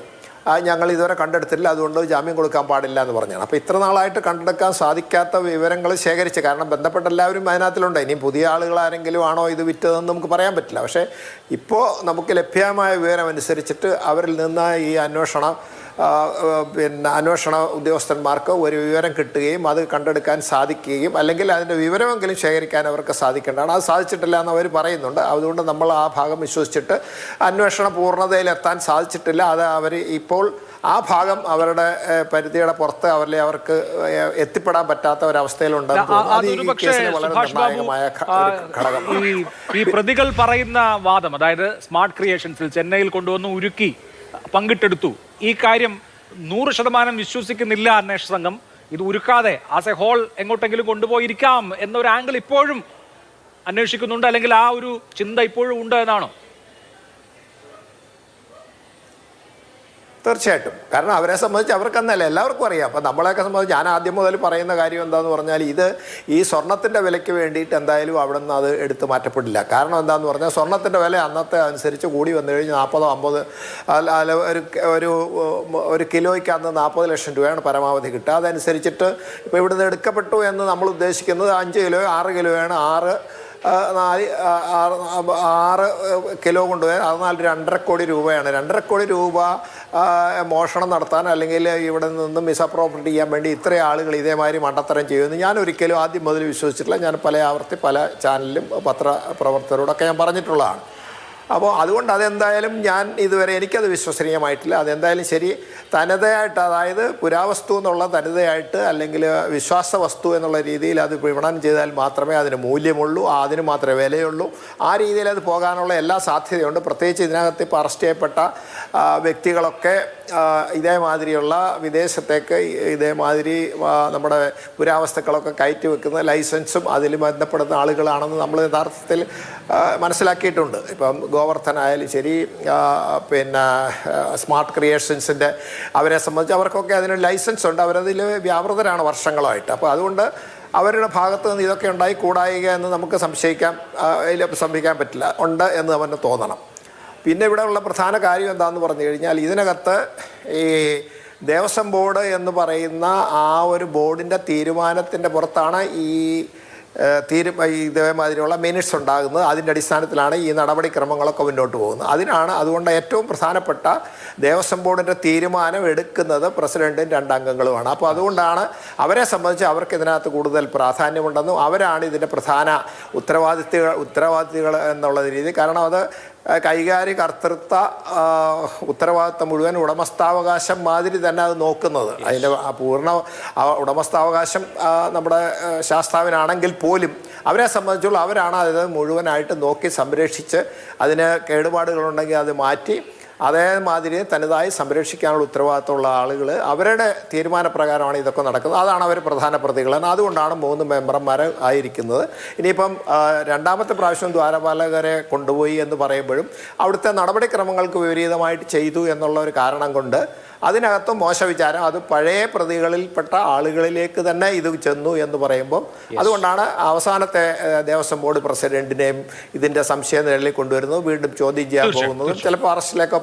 ഞങ്ങൾ ഇതുവരെ കണ്ടെടുത്തില്ല, അതുകൊണ്ട് ജാമ്യം കൊടുക്കാൻ പാടില്ല എന്ന് പറഞ്ഞാണ്. അപ്പോൾ ഇത്ര നാളായിട്ട് കണ്ടെടുക്കാൻ സാധിക്കാത്ത വിവരങ്ങൾ ശേഖരിച്ച്, കാരണം ബന്ധപ്പെട്ട എല്ലാവരും അതിനകത്തിലുണ്ട്. ഇനി പുതിയ ആളുകൾ ആരെങ്കിലും ആണോ ഇത് വിറ്റതെന്ന് നമുക്ക് പറയാൻ പറ്റില്ല. പക്ഷേ ഇപ്പോൾ നമുക്ക് ലഭ്യമായ വിവരം അനുസരിച്ചിട്ട് അവരിൽ നിന്ന് ഈ അന്വേഷണ ഉദ്യോഗസ്ഥന്മാർക്ക് ഒരു വിവരം കിട്ടുകയും അത് കണ്ടെടുക്കാൻ സാധിക്കുകയും അല്ലെങ്കിൽ അതിൻ്റെ വിവരമെങ്കിലും ശേഖരിക്കാൻ അവർക്ക് സാധിക്കേണ്ടതാണ്. അത് സാധിച്ചിട്ടില്ല എന്ന് അവർ പറയുന്നുണ്ട്. അതുകൊണ്ട് നമ്മൾ ആ ഭാഗം വിശ്വസിച്ചിട്ട് അന്വേഷണ പൂർണ്ണതയിലെത്താൻ സാധിച്ചിട്ടില്ല. അത് അവർ ഇപ്പോൾ ആ ഭാഗം അവരുടെ പരിധിയുടെ പുറത്ത് അവർക്ക് എത്തിപ്പെടാൻ പറ്റാത്ത ഒരവസ്ഥയിലുണ്ടെന്ന് തോന്നുന്നു. വളരെ നിർണായകമായ ഘടകം. ഈ പ്രതികൾ പറയുന്ന വാദം, അതായത് സ്മാർട്ട് ക്രിയേഷൻസിൽ ചെന്നൈയിൽ കൊണ്ടുവന്ന് ഉരുക്കി പങ്കിട്ടെടുത്തു, ഈ കാര്യം 100% വിശ്വസിക്കുന്നില്ല അന്വേഷണ സംഘം. ഇത് ഉരുക്കാതെ ആസ് എ ഹോൾ എങ്ങോട്ടെങ്കിലും കൊണ്ടുപോയിരിക്കാം എന്നൊരു ആംഗിൾ ഇപ്പോഴും അന്വേഷിക്കുന്നുണ്ട്, അല്ലെങ്കിൽ ആ ഒരു ചിന്ത ഇപ്പോഴും ഉണ്ട് എന്നാണോ? തീർച്ചയായിട്ടും. കാരണം അവരെ സംബന്ധിച്ച് അവർക്കെന്നല്ല എല്ലാവർക്കും അറിയാം. അപ്പോൾ നമ്മളെയൊക്കെ സംബന്ധിച്ച് ഞാൻ ആദ്യം മുതൽ പറയുന്ന കാര്യം എന്താണെന്ന് പറഞ്ഞാൽ ഈ സ്വർണത്തിൻ്റെ വിലയ്ക്ക് വേണ്ടിയിട്ട് എന്തായാലും അവിടെ നിന്ന് അത് എടുത്ത് മാറ്റപ്പെടില്ല. കാരണം എന്താണെന്ന് പറഞ്ഞാൽ സ്വർണത്തിൻ്റെ വില അന്നത്തെ അനുസരിച്ച് കൂടി വന്നു കഴിഞ്ഞ് 40-50 ഒരു കിലോയ്ക്ക് അന്ന് 40 ലക്ഷം രൂപയാണ് പരമാവധി കിട്ടുക. അതനുസരിച്ചിട്ട് ഇപ്പോൾ ഇവിടുന്ന് എടുക്കപ്പെട്ടു എന്ന് നമ്മൾ ഉദ്ദേശിക്കുന്നത് 5 കിലോ 6 കിലോയാണ്. 6 കിലോ കൊണ്ടുപോയി 2.5 കോടി രൂപയാണ്. 2.5 കോടി രൂപ മോഷണം നടത്താൻ അല്ലെങ്കിൽ ഇവിടെ നിന്ന് മിസ്അപ്രോപ്രിയേറ്റ് ചെയ്യാൻ വേണ്ടി ഇത്രയും ആളുകൾ ഇതേമാതിരി മണ്ടത്തരം ചെയ്യുമെന്ന് ഞാൻ ഒരിക്കലും ആദ്യം മുതൽ വിശ്വസിച്ചിട്ടില്ല. ഞാൻ പല ചാനലിലും പത്രപ്രവർത്തകരോടൊക്കെ ഞാൻ പറഞ്ഞിട്ടുള്ളതാണ്. അപ്പോൾ അതുകൊണ്ട് അതെന്തായാലും ഞാൻ ഇതുവരെ എനിക്കത് വിശ്വസനീയമായിട്ടില്ല. അതെന്തായാലും ശരി, തനതയായിട്ട്, അതായത് പുരാവസ്തു എന്നുള്ള തനതയായിട്ട് അല്ലെങ്കിൽ വിശ്വാസ വസ്തു എന്നുള്ള രീതിയിൽ അത് വിപണനം ചെയ്താൽ മാത്രമേ അതിന് മൂല്യമുള്ളൂ, അതിന് മാത്രമേ വിലയുള്ളൂ. ആ രീതിയിൽ അത് പോകാനുള്ള എല്ലാ സാധ്യതയുണ്ട്. പ്രത്യേകിച്ച് ഇതിനകത്ത് ഇപ്പോൾ അറസ്റ്റ് ചെയ്യപ്പെട്ട വ്യക്തികളൊക്കെ ഇതേമാതിരിയുള്ള വിദേശത്തേക്ക് ഇതേമാതിരി നമ്മുടെ പുരാവസ്തുക്കളൊക്കെ കയറ്റി വെക്കുന്ന ലൈസൻസും അതിൽ ബന്ധപ്പെടുന്ന ആളുകളാണെന്ന് നമ്മൾ യഥാർത്ഥത്തിൽ മനസ്സിലാക്കിയിട്ടുണ്ട്. ഇപ്പം ഗോവർദ്ധൻ ആയാലും ശരി, പിന്നെ സ്മാർട്ട് ക്രിയേഷൻസിൻ്റെ അവരെ സംബന്ധിച്ച് അവർക്കൊക്കെ അതിന് ലൈസൻസ് ഉണ്ട്. അവരതിൽ വ്യാപൃതരാണ് വർഷങ്ങളായിട്ട്. അപ്പോൾ അതുകൊണ്ട് അവരുടെ ഭാഗത്ത് നിന്ന് ഇതൊക്കെ ഉണ്ടായി കൂടായിക എന്ന് നമുക്ക് സംഭവിക്കാൻ പറ്റില്ല, ഉണ്ട് എന്ന് അവന് തോന്നണം. പിന്നെ ഇവിടെ ഉള്ള പ്രധാന കാര്യം എന്താണെന്ന് പറഞ്ഞു കഴിഞ്ഞാൽ ഇതിനകത്ത് ഈ ദേവസ്വം ബോർഡ് എന്ന് പറയുന്ന ആ ഒരു ബോർഡിൻ്റെ തീരുമാനത്തിൻ്റെ പുറത്താണ് ഇതേമാതിരിയുള്ള മിനിറ്റ്സ് ഉണ്ടാകുന്നത്. അതിൻ്റെ അടിസ്ഥാനത്തിലാണ് ഈ നടപടിക്രമങ്ങളൊക്കെ മുന്നോട്ട് പോകുന്നത്. അതുകൊണ്ട് ഏറ്റവും പ്രധാനപ്പെട്ട ദേവസ്വം ബോർഡിൻ്റെ തീരുമാനം എടുക്കുന്നത് പ്രസിഡൻറ്റും 2 അംഗങ്ങളുമാണ്. അപ്പോൾ അതുകൊണ്ടാണ് അവരെ സംബന്ധിച്ച് അവർക്ക് ഇതിനകത്ത് കൂടുതൽ പ്രാധാന്യമുണ്ടെന്നും അവരാണ് ഇതിൻ്റെ പ്രധാന ഉത്തരവാദികൾ എന്നുള്ള രീതി. കാരണം അത് കൈകാര്യ കർത്തൃത്വ ഉത്തരവാദിത്തം മുഴുവൻ ഉടമസ്ഥാവകാശം മാതിരി തന്നെ അത് നോക്കുന്നത്. അതിൻ്റെ പൂർണ്ണ ഉടമസ്ഥാവകാശം നമ്മുടെ ശാസ്താവിനാണെങ്കിൽ പോലും അവരെ സംബന്ധിച്ചുള്ള അവരാണ് അത് മുഴുവനായിട്ട് നോക്കി സംരക്ഷിച്ച് അതിന് കേടുപാടുകളുണ്ടെങ്കിൽ അത് മാറ്റി അതേമാതിരി തനതായി സംരക്ഷിക്കാനുള്ള ഉത്തരവാദിത്തമുള്ള ആളുകൾ അവരുടെ തീരുമാനപ്രകാരമാണ് ഇതൊക്കെ നടക്കുന്നത്. അതാണ് അവർ പ്രധാന പ്രതികൾ. അതുകൊണ്ടാണ് 3 മെമ്പർമാർ ആയിരിക്കുന്നത്. ഇനിയിപ്പം 2ാമത്തെ പ്രാവശ്യം ദ്വാരപാലകരെ കൊണ്ടുപോയി എന്ന് പറയുമ്പോഴും അവിടുത്തെ നടപടിക്രമങ്ങൾക്ക് വിപരീതമായിട്ട് ചെയ്തു എന്നുള്ള ഒരു കാരണം കൊണ്ട് അതിനകത്ത് മോശ വിചാരം അത് പഴയ പ്രതികളിൽപ്പെട്ട ആളുകളിലേക്ക് തന്നെ ഇത് ചെന്നു എന്ന് പറയുമ്പോൾ അതുകൊണ്ടാണ് അവസാനത്തെ ദേവസ്വം ബോർഡ് പ്രസിഡന്റിനെയും ഇതിൻ്റെ സംശയം നിഴലിൽ കൊണ്ടുവരുന്നത്, വീണ്ടും ചോദ്യം ചെയ്യാൻ പോകുന്നതും ചിലപ്പോൾ അറസ്റ്റിലൊക്കെ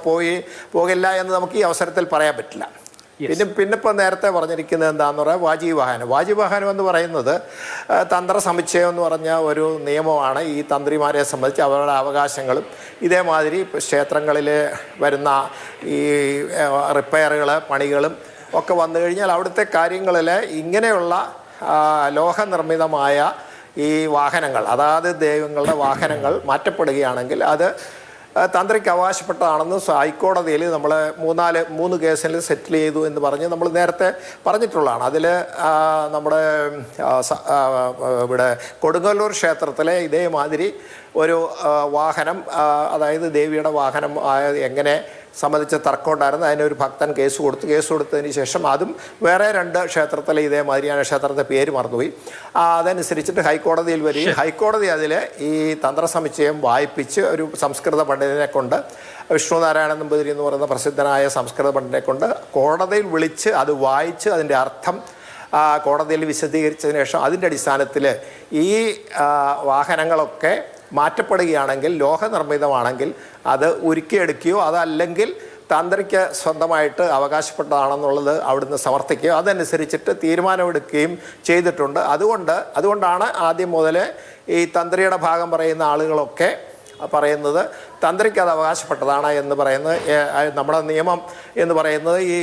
പോകില്ല എന്ന് നമുക്ക് ഈ അവസരത്തിൽ പറയാൻ പറ്റില്ല. പിന്നെ ഇപ്പോൾ നേരത്തെ പറഞ്ഞിരിക്കുന്നത് എന്താണെന്ന് പറയാം, വാജീവാഹനം എന്ന് പറയുന്നത് തന്ത്ര സമുച്ചയം എന്ന് പറഞ്ഞ ഒരു നിയമമാണ്. ഈ തന്ത്രിമാരെ സംബന്ധിച്ച് അവരുടെ അവകാശങ്ങളും ഇതേമാതിരി ക്ഷേത്രങ്ങളിൽ വരുന്ന ഈ റിപ്പയറുകൾ പണികളും ഒക്കെ വന്നു കഴിഞ്ഞാൽ അവിടുത്തെ കാര്യങ്ങളിൽ ഇങ്ങനെയുള്ള ലോഹനിർമ്മിതമായ ഈ വാഹനങ്ങൾ, അതായത് ദൈവങ്ങളുടെ വാഹനങ്ങൾ മാറ്റപ്പെടുകയാണെങ്കിൽ അത് തന്ത്രിക്ക് അവകാശപ്പെട്ടതാണെന്ന് ഹൈക്കോടതിയിൽ നമ്മൾ 3 കേസിൽ സെറ്റിൽ ചെയ്തു എന്ന് പറഞ്ഞ് നമ്മൾ നേരത്തെ പറഞ്ഞിട്ടുള്ളതാണ്. അതിൽ നമ്മുടെ ഇവിടെ കൊടുങ്ങല്ലൂർ ക്ഷേത്രത്തിലെ ഇതേമാതിരി ഒരു വാഹനം, അതായത് ദേവിയുടെ വാഹനം എങ്ങനെ സംബന്ധിച്ച തർക്കം ഉണ്ടായിരുന്നു. അതിനൊരു ഭക്തൻ കേസ് കൊടുത്തതിന് ശേഷം അതും വേറെ 2 ക്ഷേത്രത്തിലെ ഇതേമാതിരിയാണ്, ക്ഷേത്രത്തെ പേര് മറന്നുപോയി. അതനുസരിച്ചിട്ട് ഹൈക്കോടതിയിൽ വരികയും ഹൈക്കോടതി അതിൽ ഈ തന്ത്രസമുച്ചയം വായിപ്പിച്ച് ഒരു സംസ്കൃത പണ്ഡിതനെ കൊണ്ട്, വിഷ്ണുനാരായണ നമ്പൂതിരി എന്ന് പറയുന്ന പ്രസിദ്ധനായ സംസ്കൃത പണ്ഡിതനെ കൊണ്ട് കോടതിയിൽ വിളിച്ച് അത് വായിച്ച് അതിൻ്റെ അർത്ഥം കോടതിയിൽ വിശദീകരിച്ചതിന് ശേഷം അതിൻ്റെ അടിസ്ഥാനത്തിൽ ഈ വാഹനങ്ങളൊക്കെ മാറ്റപ്പെടുകയാണെങ്കിൽ, ലോഹനിർമ്മിതമാണെങ്കിൽ അത് ഉരുക്കിയെടുക്കുകയോ അതല്ലെങ്കിൽ തന്ത്രിക്ക് സ്വന്തമായിട്ട് അവകാശപ്പെട്ടതാണെന്നുള്ളത് അവിടുന്ന് സമർത്ഥിക്കുകയോ അതനുസരിച്ചിട്ട് തീരുമാനമെടുക്കുകയും ചെയ്തിട്ടുണ്ട്. അതുകൊണ്ടാണ് ആദ്യം മുതൽ ഈ തന്ത്രിയുടെ ഭാഗം പറയുന്ന ആളുകളൊക്കെ പറയുന്നത് തന്ത്രിക്ക് അത് അവകാശപ്പെട്ടതാണ് എന്ന് പറയുന്നത്. നമ്മുടെ നിയമം എന്ന് പറയുന്നത് ഈ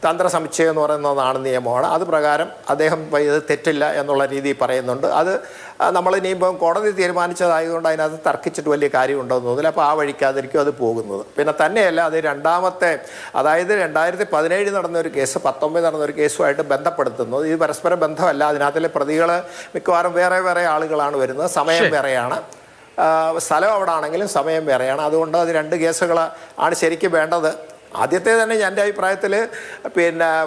തന്ത്രസമുച്ചയം എന്ന് പറയുന്നതാണ് നിയമമാണ്. അത് പ്രകാരം അദ്ദേഹം ഇത് തെറ്റില്ല എന്നുള്ള രീതിയിൽ പറയുന്നുണ്ട്. അത് നമ്മൾ ഇനിയിപ്പം കോടതി തീരുമാനിച്ചതായതുകൊണ്ട് അതിനകത്ത് തർക്കിച്ചിട്ട് വലിയ കാര്യമുണ്ടോ എന്ന് തോന്നില്ല. അപ്പോൾ ആ വഴിക്കാതിരിക്കും അത് പോകുന്നത്. പിന്നെ തന്നെയല്ല, അത് രണ്ടാമത്തെ, അതായത് 2017 നടന്നൊരു കേസ് 19 നടന്നൊരു കേസുമായിട്ട് ബന്ധപ്പെടുത്തുന്നത്. ഇത് പരസ്പര ബന്ധമല്ല. അതിനകത്തിലെ പ്രതികൾ മിക്കവാറും വേറെ ആളുകളാണ് വരുന്നത്. സമയം വേറെയാണ്, സ്ഥലം അവിടെ ആണെങ്കിലും സമയം വേറെയാണ്. അതുകൊണ്ട് അത് 2 കേസുകൾ ആണ് ശരിക്കും വേണ്ടത്. ആദ്യത്തെ തന്നെ എൻ്റെ അഭിപ്രായത്തിൽ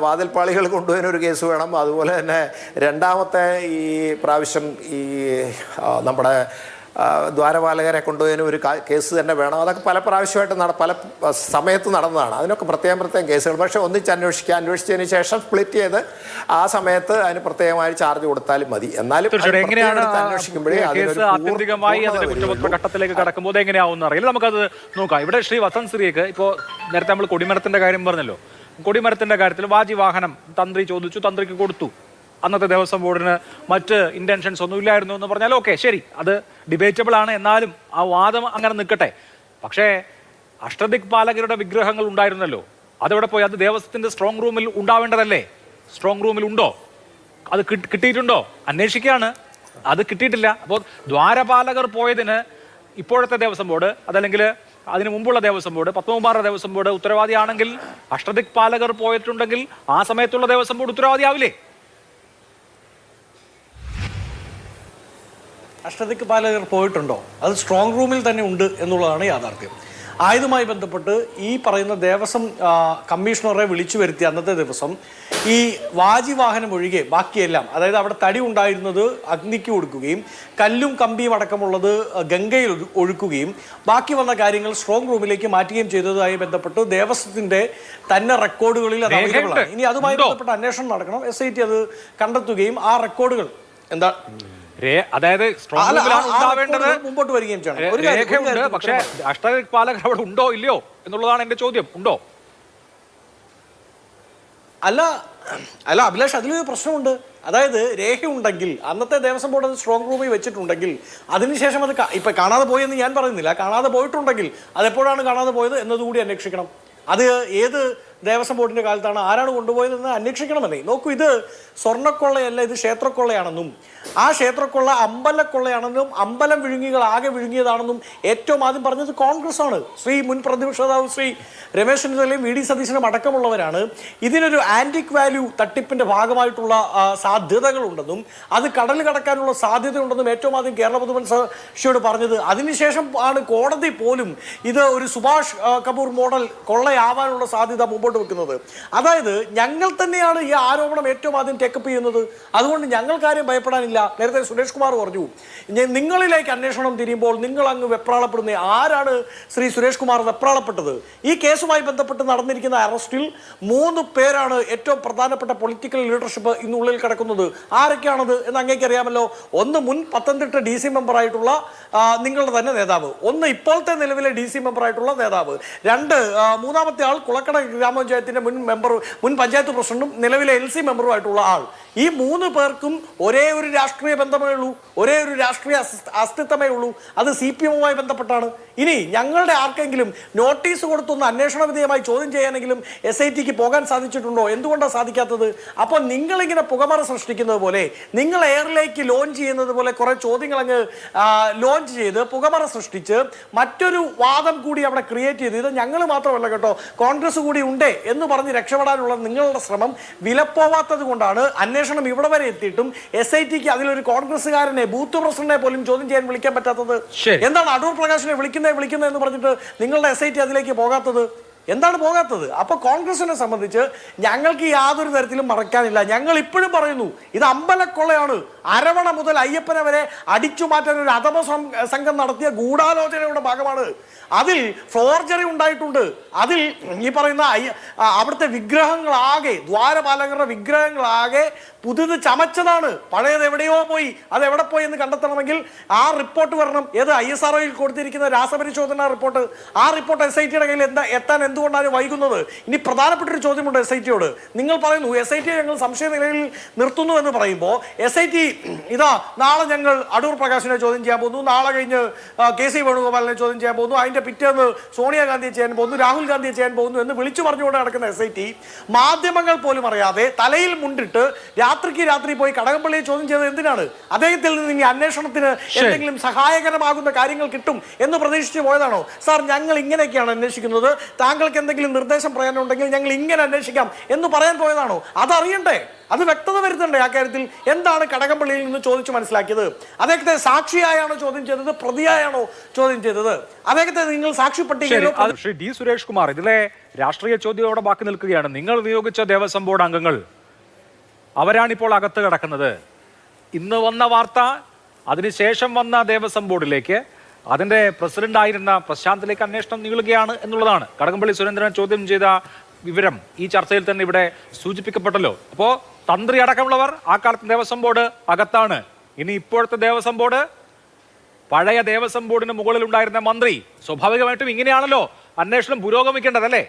വാതിൽപ്പാളികൾ കൊണ്ടുപോകാൻ ഒരു കേസ് വേണം. അതുപോലെ തന്നെ രണ്ടാമത്തെ ഈ പ്രാവശ്യം ഈ നമ്മുടെ ദ്വാരപാലകരെ കൊണ്ടുപോകാൻ ഒരു കേസ് തന്നെ വേണം. അതൊക്കെ പല പ്രാവശ്യമായിട്ട് പല സമയത്ത് നടന്നതാണ്. അതിനൊക്കെ പ്രത്യേകം കേസുകൾ. പക്ഷേ അന്വേഷിച്ചതിന് ശേഷം സ്പ്ലിറ്റ് ചെയ്ത് ആ സമയത്ത് അതിന് പ്രത്യേകമായി ചാർജ് കൊടുത്താലും മതി. എന്നാലും അന്വേഷിക്കുമ്പോഴേ ഘട്ടത്തിലേക്ക് കടക്കുമ്പോൾ എങ്ങനെയാവുന്ന അറിയില്ല. നമുക്കത് നോക്കാം. ഇവിടെ ശ്രീ വസന്ത് ശ്രീക്ക് ഇപ്പോൾ നേരത്തെ നമ്മൾ കൊടിമരത്തിന്റെ കാര്യം പറഞ്ഞല്ലോ. കൊടിമരത്തിന്റെ കാര്യത്തിൽ വാഹനം തന്ത്രി ചോദിച്ചു, തന്ത്രിക്ക് കൊടുത്തു. അന്നത്തെ ദേവസ്വം ബോർഡിന് മറ്റ് ഇന്റൻഷൻസ് ഒന്നും ഇല്ലായിരുന്നു എന്ന് പറഞ്ഞാൽ ഓക്കെ, ശരി, അത് ഡിബേറ്റബിൾ ആണ്. എന്നാലും ആ വാദം അങ്ങനെ നിൽക്കട്ടെ. പക്ഷേ അഷ്ടദിക്പാലകരുടെ വിഗ്രഹങ്ങൾ ഉണ്ടായിരുന്നല്ലോ, അതെവിടെ പോയി? അത് ദേവസ്വത്തിന്റെ സ്ട്രോങ് റൂമിൽ ഉണ്ടാവേണ്ടതല്ലേ? സ്ട്രോങ് റൂമിൽ ഉണ്ടോ? അത് കിട്ടിയിട്ടുണ്ടോ? അന്വേഷിക്കുകയാണ്. അത് കിട്ടിയിട്ടില്ല. അപ്പോൾ ദ്വാരപാലകർ പോയതിന് ഇപ്പോഴത്തെ ദേവസ്വം ബോർഡ്, അതല്ലെങ്കിൽ അതിന് മുമ്പുള്ള ദേവസ്വം ബോർഡ്, പത്മകുമാറിന്റെ ദേവസ്വം ബോർഡ് ഉത്തരവാദിയാണെങ്കിൽ, അഷ്ടദിക്പാലകർ പോയിട്ടുണ്ടെങ്കിൽ ആ സമയത്തുള്ള ദേവസ്വം ബോർഡ് ഉത്തരവാദിയാവില്ലേ? അഷ്ടദിക്പാലകർ പോയിട്ടുണ്ടോ? അത് സ്ട്രോങ് റൂമിൽ തന്നെ ഉണ്ട് എന്നുള്ളതാണ് യാഥാർത്ഥ്യം. ആയതുമായി ബന്ധപ്പെട്ട് ഈ പറയുന്ന ദേവസ്വം കമ്മീഷണറെ വിളിച്ചു വരുത്തിയ അന്നത്തെ ദിവസം ഈ വാഹനം ഒഴികെ ബാക്കിയെല്ലാം, അതായത് അവിടെ തടി ഉണ്ടായിരുന്നത് അഗ്നിക്ക് കൊടുക്കുകയും കല്ലും കമ്പിയും അടക്കമുള്ളത് ഗംഗയിൽ ഒഴുക്കുകയും ബാക്കി വന്ന കാര്യങ്ങൾ സ്ട്രോങ് റൂമിലേക്ക് മാറ്റുകയും ചെയ്തതുമായി ബന്ധപ്പെട്ട് ദേവസ്വത്തിന്റെ തന്നെ റെക്കോർഡുകളിൽ അത് അവൈലബിൾ ആണ്. ഇനി അതുമായി ബന്ധപ്പെട്ട് അന്വേഷണം നടക്കണം. SIT അത് കണ്ടെത്തുകയും ആ റെക്കോർഡുകൾ എന്താ, അതായത് മുമ്പോട്ട് വരികയും ചെയ്യണം. പക്ഷേ അഷ്ടദിക്പാലകർ അവിടെ ഉണ്ടോ ഇല്ലയോ എന്നുള്ളതാണ് എന്റെ ചോദ്യം. ഉണ്ടോ? അല്ല അഭിലാഷ്, അതിലൊരു പ്രശ്നമുണ്ട്. അതായത് രേഖയുണ്ടെങ്കിൽ, അന്നത്തെ ദേവസ്വം ബോർഡ് അത് സ്ട്രോങ് റൂമിൽ വെച്ചിട്ടുണ്ടെങ്കിൽ, അതിനുശേഷം അത് ഇപ്പൊ കാണാതെ പോയെന്ന് ഞാൻ പറയുന്നില്ല, കാണാതെ പോയിട്ടുണ്ടെങ്കിൽ അതെപ്പോഴാണ് കാണാതെ പോയത് എന്നതുകൂടി അന്വേഷിക്കണം. അത് ഏത് ദേവസ്വം ബോർഡിന്റെ കാലത്താണ്, ആരാണ് കൊണ്ടുപോയതെന്ന് അന്വേഷിക്കണമെന്നേ. നോക്കൂ, ഇത് സ്വർണ്ണക്കൊള്ളയല്ല, ഇത് ക്ഷേത്രക്കൊള്ളയാണെന്നും ആ ക്ഷേത്രക്കൊള്ള അമ്പലക്കൊള്ളയാണെന്നും അമ്പലം വിഴുങ്ങികൾ ആകെ വിഴുങ്ങിയതാണെന്നും ഏറ്റവും ആദ്യം പറഞ്ഞത് കോൺഗ്രസ് ആണ്. മുൻ പ്രതിപക്ഷ നേതാവ് ശ്രീ രമേശ് ചെന്നിത്തലയും VD സതീശനും അടക്കമുള്ളവരാണ് ഇതിനൊരു ആന്റിക് വാല്യൂ തട്ടിപ്പിന്റെ ഭാഗമായിട്ടുള്ള സാധ്യതകളുണ്ടെന്നും അത് കടൽ കടക്കാനുള്ള സാധ്യതയുണ്ടെന്നും ഏറ്റവും ആദ്യം കേരള പൊതുമനസാക്ഷിയോട് പറഞ്ഞത്. അതിനുശേഷം ആണ് കോടതി പോലും ഇത് ഒരു സുഭാഷ് കപൂർ മോഡൽ കൊള്ളയാവാനുള്ള സാധ്യത മുമ്പോട്ട് മുന്നോട്ട് വെക്കുന്നത്. അതായത് ഞങ്ങൾ തന്നെയാണ് ഈ ആരോപണം ഏറ്റവും ആദ്യം ടേക്കപ്പ് ചെയ്യുന്നത്. അതുകൊണ്ട് ഞങ്ങൾക്കാരും ഭയപ്പെടാനില്ല. നേരത്തെ സുരേഷ് കുമാർ പറഞ്ഞു നിങ്ങളിലേക്ക് അന്വേഷണം തിരിയുമ്പോൾ നിങ്ങൾ അങ്ങ് വെപ്രാളപ്പെടുന്ന ആരാണ് ശ്രീ സുരേഷ് കുമാർ വെപ്രാളപ്പെട്ടത്? ഈ കേസുമായി ബന്ധപ്പെട്ട് നടന്നിരിക്കുന്ന അറസ്റ്റിൽ 3 പേരാണ് ഏറ്റവും പ്രധാനപ്പെട്ട പൊളിറ്റിക്കൽ ലീഡർഷിപ്പ് ഇന്നുള്ളിൽ കിടക്കുന്നത്. ആരൊക്കെയാണത് എന്ന് അങ്ങേക്ക് അറിയാമല്ലോ. ഒന്ന് മുൻ പത്തനംതിട്ട DC മെമ്പറായിട്ടുള്ള നിങ്ങളുടെ തന്നെ നേതാവ്, ഒന്ന് ഇപ്പോഴത്തെ നിലവിലെ DC മെമ്പറായിട്ടുള്ള നേതാവ്, മൂന്നാമത്തെ ആൾ കുളക്കട ഗ്രാമപഞ്ചായത്തിന്റെ മുൻ പഞ്ചായത്ത് പ്രസിഡന്റും നിലവിലെ LC മെമ്പറുമായിട്ടുള്ള ആൾ. ഈ 3 പേർക്കും ഒരേ ഒരു രാഷ്ട്രീയ ബന്ധമേ ഉള്ളൂ, ഒരേ ഒരു രാഷ്ട്രീയ അസ്തിത്വമേ ഉള്ളൂ. അത് CPM-വുമായി ബന്ധപ്പെട്ടാണ്. ഇനി ഞങ്ങളുടെ ആർക്കെങ്കിലും നോട്ടീസ് കൊടുത്തൊന്ന് അന്വേഷണ വിധേയമായി ചോദ്യം ചെയ്യാനെങ്കിലും SITക്ക് പോകാൻ സാധിച്ചിട്ടുണ്ടോ? എന്തുകൊണ്ടാണ് സാധിക്കാത്തത്? അപ്പോൾ നിങ്ങളിങ്ങനെ പുകമറ സൃഷ്ടിക്കുന്നത് പോലെ, നിങ്ങൾ എയറിലേക്ക് ലോഞ്ച് ചെയ്യുന്നത് പോലെ കുറെ ചോദ്യങ്ങൾ അങ്ങ് ലോഞ്ച് ചെയ്ത് പുകമറ സൃഷ്ടിച്ച് മറ്റൊരു വാദം കൂടി അവിടെ ക്രിയേറ്റ് ചെയ്ത്, ഇത് ഞങ്ങൾ മാത്രമല്ല കേട്ടോ കോൺഗ്രസ് കൂടി ഉണ്ടേ എന്ന് പറഞ്ഞ് രക്ഷപ്പെടാനുള്ള നിങ്ങളുടെ ശ്രമം വിലപ്പോവാത്തത് കൊണ്ടാണ് അന്വേഷണം ഇവിടെ വരെ എത്തിയിട്ടും SITക്ക് അതിലൊരു കോൺഗ്രസ്സുകാരനെ ബൂത്ത് പ്രസിഡന്റിനെ പോലും ചോദ്യം ചെയ്യാൻ വിളിക്കാൻ പറ്റാത്തത്. എന്താണ് അടൂർ പ്രകാശിനെ വിളിക്കുന്നത് എന്ന് പറഞ്ഞിട്ട് നിങ്ങളുടെ SIT അതിലേക്ക് പോകാത്തത്? എന്താണ് പോകാത്തത്? അപ്പൊ കോൺഗ്രസിനെ സംബന്ധിച്ച് ഞങ്ങൾക്ക് യാതൊരു തരത്തിലും മറക്കാനില്ല. ഞങ്ങൾ ഇപ്പോഴും പറയുന്നു ഇത് അമ്പലക്കൊള്ളയാണ്. അരവണ മുതൽ അയ്യപ്പനെ വരെ അടിച്ചു മാറ്റാൻ ഒരു അധമ സംഘം നടത്തിയ ഗൂഢാലോചനയുടെ ഭാഗമാണ്. അതിൽ ഫോർജറി ഉണ്ടായിട്ടുണ്ട്. അതിൽ ഈ പറയുന്ന അവിടുത്തെ വിഗ്രഹങ്ങളാകെ, ദ്വാരപാലകരുടെ വിഗ്രഹങ്ങളാകെ പുതിയത് ചമച്ചതാണ്. പഴയത് എവിടെയോ പോയി, അത് എവിടെ പോയി എന്ന് കണ്ടെത്തണമെങ്കിൽ ആ റിപ്പോർട്ട് വരണം. ഏത് ISROയിൽ കൊടുത്തിരിക്കുന്ന രാസപരിശോധന റിപ്പോർട്ട്. ആ റിപ്പോർട്ട് SITയുടെ കയ്യിൽ എത്താൻ എന്തുകൊണ്ടാണ് വൈകുന്നത്? ഇനി പ്രധാനപ്പെട്ടൊരു ചോദ്യമുണ്ട് SITയോട്. നിങ്ങൾ പറയുന്നു SIT ഞങ്ങൾ സംശയ നിലയിൽ നിർത്തുന്നു എന്ന് പറയുമ്പോൾ SIT ഇതാ നാളെ ഞങ്ങൾ അടൂർ പ്രകാശിനെ ചോദ്യം ചെയ്യാൻ പോകുന്നു, നാളെ കഴിഞ്ഞ് KC വേണുഗോപാലിനെ ചോദ്യം ചെയ്യാൻ പോകുന്നു, അതിന്റെ പിറ്റേന്ന് സോണിയാഗാന്ധിയെ ചെയ്യാൻ പോകുന്നു, രാഹുൽ ഗാന്ധിയെ ചെയ്യാൻ പോകുന്നു എന്ന് വിളിച്ചു പറഞ്ഞുകൊണ്ട് നടക്കുന്ന SIT മാധ്യമങ്ങൾ പോലും അറിയാതെ തലയിൽ മുണ്ടിട്ട് രാത്രിക്ക് രാത്രി പോയി കടകംപള്ളിയെ ചോദ്യം ചെയ്തത് എന്തിനാണ്? അദ്ദേഹത്തിൽ നിന്ന് ഇനി അന്വേഷണത്തിന് എന്തെങ്കിലും സഹായകരമാകുന്ന കാര്യങ്ങൾ കിട്ടും എന്ന് പ്രതീക്ഷിച്ച് പോയതാണോ? സാർ ഞങ്ങൾ ഇങ്ങനെയൊക്കെയാണ് അന്വേഷിക്കുന്നത്, താങ്കൾക്ക് എന്തെങ്കിലും നിർദ്ദേശം പറയാനുണ്ടെങ്കിൽ ഞങ്ങൾ ഇങ്ങനെ അന്വേഷിക്കാം എന്ന് പറയാൻ പോയതാണോ? അതറിയണ്ടേ? അത് വ്യക്തത വരുത്തണ്ടേ ആ കാര്യത്തിൽ? എന്താണ് കടകംപള്ളിയിൽ നിന്ന് ചോദിച്ചു മനസ്സിലാക്കിയത്? അദ്ദേഹത്തെ സാക്ഷിയായാണോ ചോദ്യം ചെയ്തത്, പ്രതിയായാണോ ചോദ്യം ചെയ്തത്? അദ്ദേഹത്തെ നിങ്ങൾ സാക്ഷി പട്ടികയിലോ? ശ്രീ D. സുരേഷ് കുമാർ, ഇതിലെ രാഷ്ട്രീയ ചോദ്യമോടെ ബാക്കി നിൽക്കുകയാണ്. നിങ്ങൾ നിയോഗിച്ച ദേവസ്വം ബോർഡ് അംഗങ്ങൾ അവരാണിപ്പോൾ അകത്ത് കിടക്കുന്നത്. ഇന്ന് വന്ന വാർത്ത അതിനുശേഷം വന്ന ദേവസ്വം ബോർഡിലേക്ക് അതിന്റെ പ്രസിഡന്റ് ആയിരുന്ന പ്രശാന്തിലേക്ക് അന്വേഷണം നീളുകയാണ് എന്നുള്ളതാണ്. കടകംപള്ളി സുരേന്ദ്രനെ ചോദ്യം ചെയ്ത വിവരം ഈ ചർച്ചയിൽ തന്നെ ഇവിടെ സൂചിപ്പിക്കപ്പെട്ടല്ലോ. അപ്പോ തന്ത്രി അടക്കമുള്ളവർ ആ കാലത്ത് ദേവസ്വം ബോർഡ് അകത്താണ്. ഇനി ഇപ്പോഴത്തെ ദേവസ്വം ബോർഡ് പഴയ ദേവസ്വം ബോർഡിന് മുകളിൽ ഉണ്ടായിരുന്ന മന്ത്രി. സ്വാഭാവികമായിട്ടും ഇങ്ങനെയാണല്ലോ അന്വേഷണം പുരോഗമിക്കേണ്ടതല്ലേ?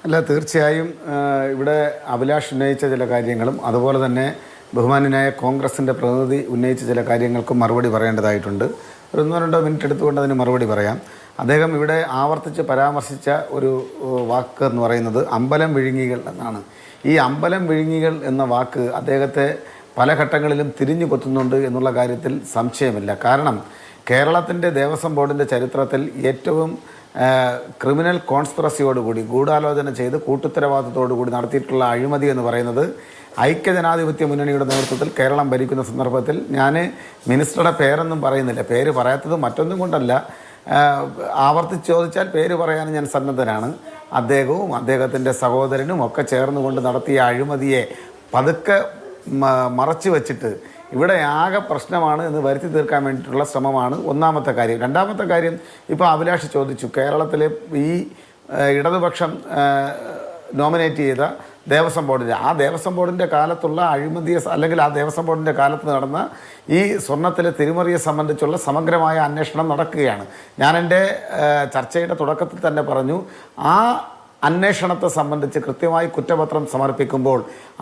അല്ല, തീർച്ചയായും ഇവിടെ അഭിലാഷ് ഉന്നയിച്ച ചില കാര്യങ്ങളും അതുപോലെ തന്നെ ബഹുമാന്യനായ കോൺഗ്രസിൻ്റെ പ്രതിനിധി ഉന്നയിച്ച ചില കാര്യങ്ങൾക്കും മറുപടി പറയേണ്ടതായിട്ടുണ്ട്. ഒരു 1-2 മിനിറ്റ് എടുത്തുകൊണ്ട് അതിന് മറുപടി പറയാം. അദ്ദേഹം ഇവിടെ ആവർത്തിച്ച് പരാമർശിച്ച ഒരു വാക്ക് എന്ന് പറയുന്നത് അമ്പലം വിഴുങ്ങികൾ എന്നാണ്. ഈ അമ്പലം വിഴുങ്ങികൾ എന്ന വാക്ക് അദ്ദേഹത്തെ പല ഘട്ടങ്ങളിലും തിരിഞ്ഞു കൊത്തുന്നുണ്ട് എന്നുള്ള കാര്യത്തിൽ സംശയമില്ല. കാരണം കേരളത്തിൻ്റെ ദേവസ്വം ബോർഡിൻ്റെ ചരിത്രത്തിൽ ഏറ്റവും ക്രിമിനൽ കോൺസ്പിറസിയോടുകൂടി ഗൂഢാലോചന ചെയ്ത് കൂട്ടുത്തരവാദിത്തത്തോടുകൂടി നടത്തിയിട്ടുള്ള അഴിമതി എന്ന് പറയുന്നത് ഐക്യജനാധിപത്യ മുന്നണിയുടെ നേതൃത്വത്തിൽ കേരളം ഭരിക്കുന്ന സന്ദർഭത്തിൽ, ഞാൻ മിനിസ്റ്ററുടെ പേരൊന്നും പറയുന്നില്ല, പേര് പറയാത്തത് മറ്റൊന്നും കൊണ്ടല്ല, ആവർത്തിച്ച് ചോദിച്ചാൽ പേര് പറയാനും ഞാൻ സന്നദ്ധനാണ്. അദ്ദേഹവും അദ്ദേഹത്തിൻ്റെ സഹോദരനും ഒക്കെ ചേർന്നുകൊണ്ട് നടത്തിയ അഴിമതിയെ പതുക്കെ മറച്ചു വച്ചിട്ട് ഇവിടെ ആകെ പ്രശ്നമാണ് എന്ന് വരുത്തി തീർക്കാൻ വേണ്ടിയിട്ടുള്ള ശ്രമമാണ് ഒന്നാമത്തെ കാര്യം. രണ്ടാമത്തെ കാര്യം, ഇപ്പോൾ അഭിലാഷ് ചോദിച്ചു, കേരളത്തിലെ ഈ ഇടതുപക്ഷം നോമിനേറ്റ് ചെയ്ത ദേവസ്വം ബോർഡിൻ്റെ, ആ ദേവസ്വം ബോർഡിൻ്റെ കാലത്തുള്ള അഴിമതിയെ അല്ലെങ്കിൽ ആ ദേവസ്വം ബോർഡിൻ്റെ കാലത്ത് നടന്ന ഈ സ്വർണ്ണത്തിലെ തിരിമറിയെ സംബന്ധിച്ചുള്ള സമഗ്രമായ അന്വേഷണം നടക്കുകയാണ്. ഞാൻ എൻ്റെ ചർച്ചയുടെ തുടക്കത്തിൽ തന്നെ പറഞ്ഞു, ആ അന്വേഷണത്തെ സംബന്ധിച്ച് കൃത്യമായി കുറ്റപത്രം സമർപ്പിക്കുമ്പോൾ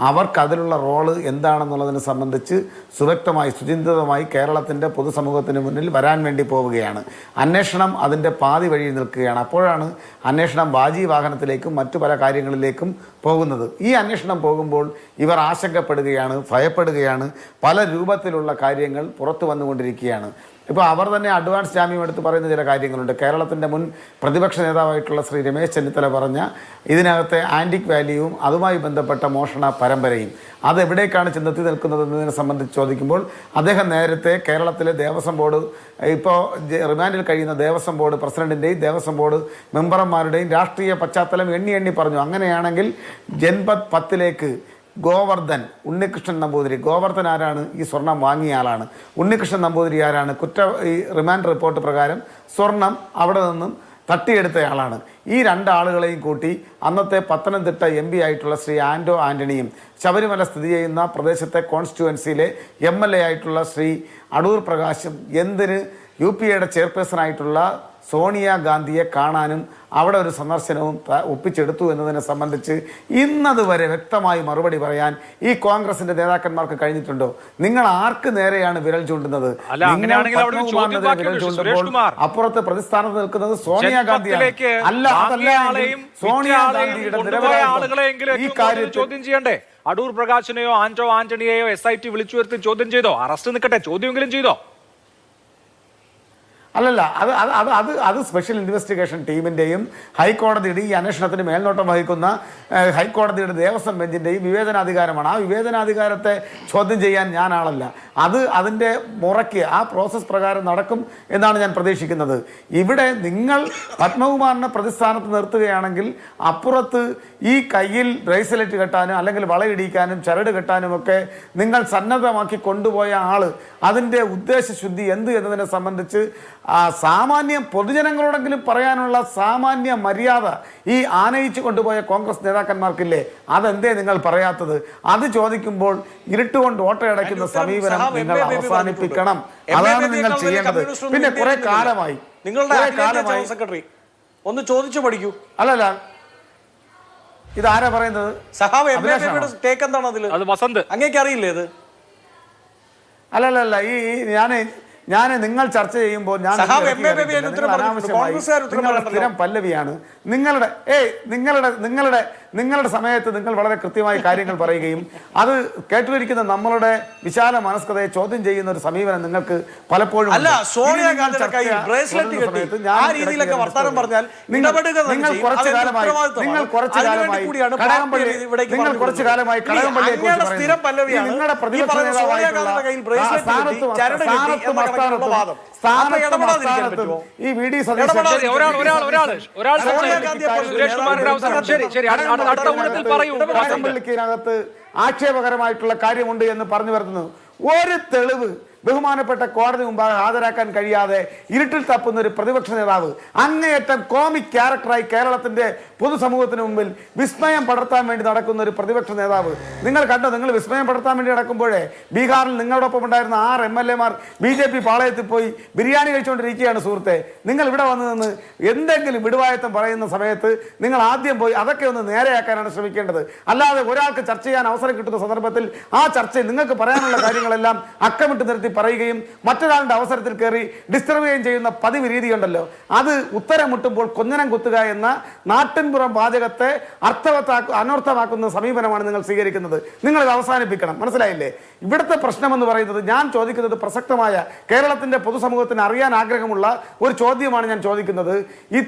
അവർക്കതിലുള്ള റോള് എന്താണെന്നുള്ളതിനെ സംബന്ധിച്ച് സുവ്യക്തമായി സുചിന്തിതമായി കേരളത്തിൻ്റെ പൊതുസമൂഹത്തിന് മുന്നിൽ വരാൻ വേണ്ടി പോവുകയാണ്. അന്വേഷണം അതിൻ്റെ പാതി വഴി നിൽക്കുകയാണ്. അപ്പോഴാണ് അന്വേഷണം ബാജി വാഹനത്തിലേക്കും മറ്റു പല കാര്യങ്ങളിലേക്കും പോകുന്നത്. ഈ അന്വേഷണം പോകുമ്പോൾ ഇവർ ആശങ്കപ്പെടുകയാണ്, ഭയപ്പെടുകയാണ്, പല രൂപത്തിലുള്ള കാര്യങ്ങൾ പുറത്തു വന്നുകൊണ്ടിരിക്കുകയാണ്. ഇപ്പോൾ അവർ തന്നെ അഡ്വാൻസ് ജാമ്യം എടുത്ത് പറയുന്ന ചില കാര്യങ്ങളുണ്ട്. കേരളത്തിൻ്റെ മുൻ പ്രതിപക്ഷ നേതാവായിട്ടുള്ള ശ്രീ രമേശ് ചെന്നിത്തല പറഞ്ഞ ഇതിനകത്തെ ആൻറ്റിക് വാല്യൂവും അതുമായി ബന്ധപ്പെട്ട മോഷണ പരമ്പരയും അതെവിടേക്കാണ് ചെന്നെത്തി നിൽക്കുന്നത് എന്നതിനെ സംബന്ധിച്ച് ചോദിക്കുമ്പോൾ അദ്ദേഹം നേരത്തെ കേരളത്തിലെ ദേവസ്വം ബോർഡ് ഇപ്പോൾ റിമാൻഡിൽ കഴിയുന്ന ദേവസ്വം ബോർഡ് പ്രസിഡന്റിൻ്റെയും ദേവസ്വം ബോർഡ് മെമ്പർമാരുടെയും രാഷ്ട്രീയ പശ്ചാത്തലം എണ്ണി പറഞ്ഞു. അങ്ങനെയാണെങ്കിൽ ജൻപത് 10 ഗോവർദ്ധൻ ഉണ്ണികൃഷ്ണൻ നമ്പൂതിരി, ഗോവർദ്ധൻ ആരാണ്? ഈ സ്വർണം വാങ്ങിയ ആളാണ്. ഉണ്ണികൃഷ്ണൻ നമ്പൂതിരി ആരാണ്? ഈ റിമാൻഡ് റിപ്പോർട്ട് പ്രകാരം സ്വർണം അവിടെ നിന്നും തട്ടിയെടുത്തയാളാണ്. ഈ 2 ആളുകളെയും കൂട്ടി അന്നത്തെ പത്തനംതിട്ട MP ആയിട്ടുള്ള ശ്രീ ആൻറ്റോ ആൻ്റണിയും ശബരിമല സ്ഥിതി ചെയ്യുന്ന പ്രദേശത്തെ കോൺസ്റ്റിറ്റ്യുവൻസിയിലെ MLA ആയിട്ടുള്ള ശ്രീ അടൂർ പ്രകാശും എന്തിന് UPAയുടെ ചെയർപേഴ്സണായിട്ടുള്ള സോണിയാഗാന്ധിയെ കാണാനും അവിടെ ഒരു സന്ദർശനവും ഒപ്പിച്ചെടുത്തു എന്നതിനെ സംബന്ധിച്ച് ഇന്നതുവരെ വ്യക്തമായി മറുപടി പറയാൻ ഈ കോൺഗ്രസിന്റെ നേതാക്കന്മാർക്ക് കഴിഞ്ഞിട്ടുണ്ടോ? നിങ്ങൾ ആർക്ക് നേരെയാണ് വിരൽ ചൂണ്ടുന്നത്? വിരൽ ചൂണ്ടുമ്പോൾ അപ്പുറത്ത് പ്രതിസ്ഥാനത്ത് നിൽക്കുന്നത് സോണിയാഗാന്ധിയാണ്. അല്ല, സോണിയാഗാന്ധിയുടെ ഈ കാര്യം ചോദ്യം ചെയ്യണ്ടേ? അടൂർ പ്രകാശിനെയോ ആന്റോ ആന്റണിയെയോ SIT വിളിച്ചു വരുത്തി ചോദ്യം ചെയ്തോ? അറസ്റ്റ് നിൽക്കട്ടെ, ചോദ്യമെങ്കിലും ചെയ്തോ? അല്ലല്ല, അത് സ്പെഷ്യൽ ഇൻവെസ്റ്റിഗേഷൻ ടീമിൻ്റെയും ഹൈക്കോടതിയുടെ ഈ അന്വേഷണത്തിന് മേൽനോട്ടം വഹിക്കുന്ന ഹൈക്കോടതിയുടെ ദേവസ്വം ബെഞ്ചിൻ്റെയും വിവേചനാധികാരമാണ്. ആ വിവേചനാധികാരത്തെ ചോദ്യം ചെയ്യാൻ ഞാൻ ആളല്ല. അതിൻ്റെ മുറയ്ക്ക് ആ പ്രോസസ്സ് പ്രകാരം നടക്കും എന്നാണ് ഞാൻ പ്രതീക്ഷിക്കുന്നത്. ഇവിടെ നിങ്ങൾ പത്മകുമാറിനെ പ്രതിസ്ഥാനത്ത് നിർത്തുകയാണെങ്കിൽ അപ്പുറത്ത് ഈ കയ്യിൽ ബ്രേസ്ലെറ്റ് കെട്ടാനും അല്ലെങ്കിൽ വളയിടിക്കാനും ചരട് കെട്ടാനും ഒക്കെ നിങ്ങൾ സന്നദ്ധമാക്കി കൊണ്ടുപോയ ആള് അതിൻ്റെ ഉദ്ദേശശുദ്ധി എന്ത് എന്നതിനെ സംബന്ധിച്ച് സാമാന്യം പൊതുജനങ്ങളോടെങ്കിലും പറയാനുള്ള സാമാന്യ മര്യാദ ഈ ആനയിച്ചു കൊണ്ടുപോയ കോൺഗ്രസ് നേതാക്കന്മാർക്കില്ലേ? അതെന്തേ നിങ്ങൾ പറയാത്തത്? അത് ചോദിക്കുമ്പോൾ ഇരുട്ടുകൊണ്ട് ഓട്ടയടയ്ക്കുന്ന സമീപനം നിങ്ങൾ അവസാനിപ്പിക്കണം. അതാണ് നിങ്ങൾ ചെയ്യേണ്ടത്. പിന്നെ കുറെ കാലമായി സെക്രട്ടറി ഒന്ന് ചോദിച്ചു പഠിക്കൂ. അല്ലല്ല, ഇതാരാ പറയുന്നത്? ടേക്ക് എന്താണ് അതിൽ? അത് വസന്ത്, അങ്ങേക്ക് അറിയില്ലേ ഇത്? അല്ലല്ല, ഞാൻ നിങ്ങൾ ചർച്ച ചെയ്യുമ്പോൾ ഞാൻ സ്ഥിരം പല്ലവിയാണ് നിങ്ങളുടെ സമയത്ത് നിങ്ങൾ വളരെ കൃത്യമായി കാര്യങ്ങൾ പറയുകയും അത് കേട്ടുവരിക്കുന്ന നമ്മളുടെ വിശാല മനസ്കതയെ ചോദ്യം ചെയ്യുന്ന ഒരു സമീപനം നിങ്ങൾക്ക് പലപ്പോഴും കുറച്ചു കാലമായി നിങ്ങളുടെ പ്രതിപക്ഷ നേതാവായിട്ടുള്ള ഈ VD സതീശനകത്ത് ആക്ഷേപകരമായിട്ടുള്ള കാര്യമുണ്ട് എന്ന് പറഞ്ഞു വരുന്നു. ഒരു തെളിവ് ബഹുമാനപ്പെട്ട കോടതി മുമ്പാകെ ഹാജരാക്കാൻ കഴിയാതെ ഇരുട്ടിൽ തപ്പുന്ന ഒരു പ്രതിപക്ഷ നേതാവ്, അങ്ങേയറ്റം കോമിക് ക്യാരക്ടറായി കേരളത്തിന്റെ പൊതുസമൂഹത്തിന് മുമ്പിൽ വിസ്മയം പടർത്താൻ വേണ്ടി നടക്കുന്ന ഒരു പ്രതിപക്ഷ നേതാവ് നിങ്ങൾ കണ്ടോ? നിങ്ങൾ വിസ്മയം പടർത്താൻ വേണ്ടി നടക്കുമ്പോഴേ ബീഹാറിൽ നിങ്ങളോടൊപ്പം ഉണ്ടായിരുന്ന 6 MLA-മാർ BJP പാളയത്തിൽ പോയി ബിരിയാണി കഴിച്ചുകൊണ്ടിരിക്കുകയാണ്. സുഹൃത്തെ, നിങ്ങൾ ഇവിടെ വന്നു നിന്ന് എന്തെങ്കിലും വിടുവായത്തം പറയുന്ന സമയത്ത് നിങ്ങൾ ആദ്യം പോയി അതൊക്കെ ഒന്ന് നേരെയാക്കാനാണ് ശ്രമിക്കേണ്ടത്. അല്ലാതെ ഒരാൾക്ക് ചർച്ച ചെയ്യാൻ അവസരം കിട്ടുന്ന സന്ദർഭത്തിൽ ആ ചർച്ചയിൽ നിങ്ങൾക്ക് പറയാനുള്ള കാര്യങ്ങളെല്ലാം അക്കമിട്ട് നിർത്തി പറയുകയും മറ്റൊരാളുടെ അവസരത്തിൽ കയറി ഡിസ്റ്റർബ് ചെയ്യുകയും ചെയ്യുന്ന പതിവ് രീതിയുണ്ടല്ലോ, അത് ഉത്തരം മുട്ടുമ്പോൾ കൊഞ്ഞനം കുത്തുക എന്ന നാട്ടിൻപുറം വാചകത്തെ അനർത്ഥമാക്കുന്ന സമീപനമാണ് നിങ്ങൾ സ്വീകരിക്കുന്നത്. നിങ്ങൾ ഇത് അവസാനിപ്പിക്കണം. മനസ്സിലായില്ലേ? ഇവിടുത്തെ പ്രശ്നമെന്ന് പറയുന്നത്, ഞാൻ ചോദിക്കുന്നത് പ്രസക്തമായ കേരളത്തിന്റെ പൊതുസമൂഹത്തിന് അറിയാൻ ആഗ്രഹമുള്ള ഒരു ചോദ്യമാണ് ഞാൻ ചോദിക്കുന്നത്.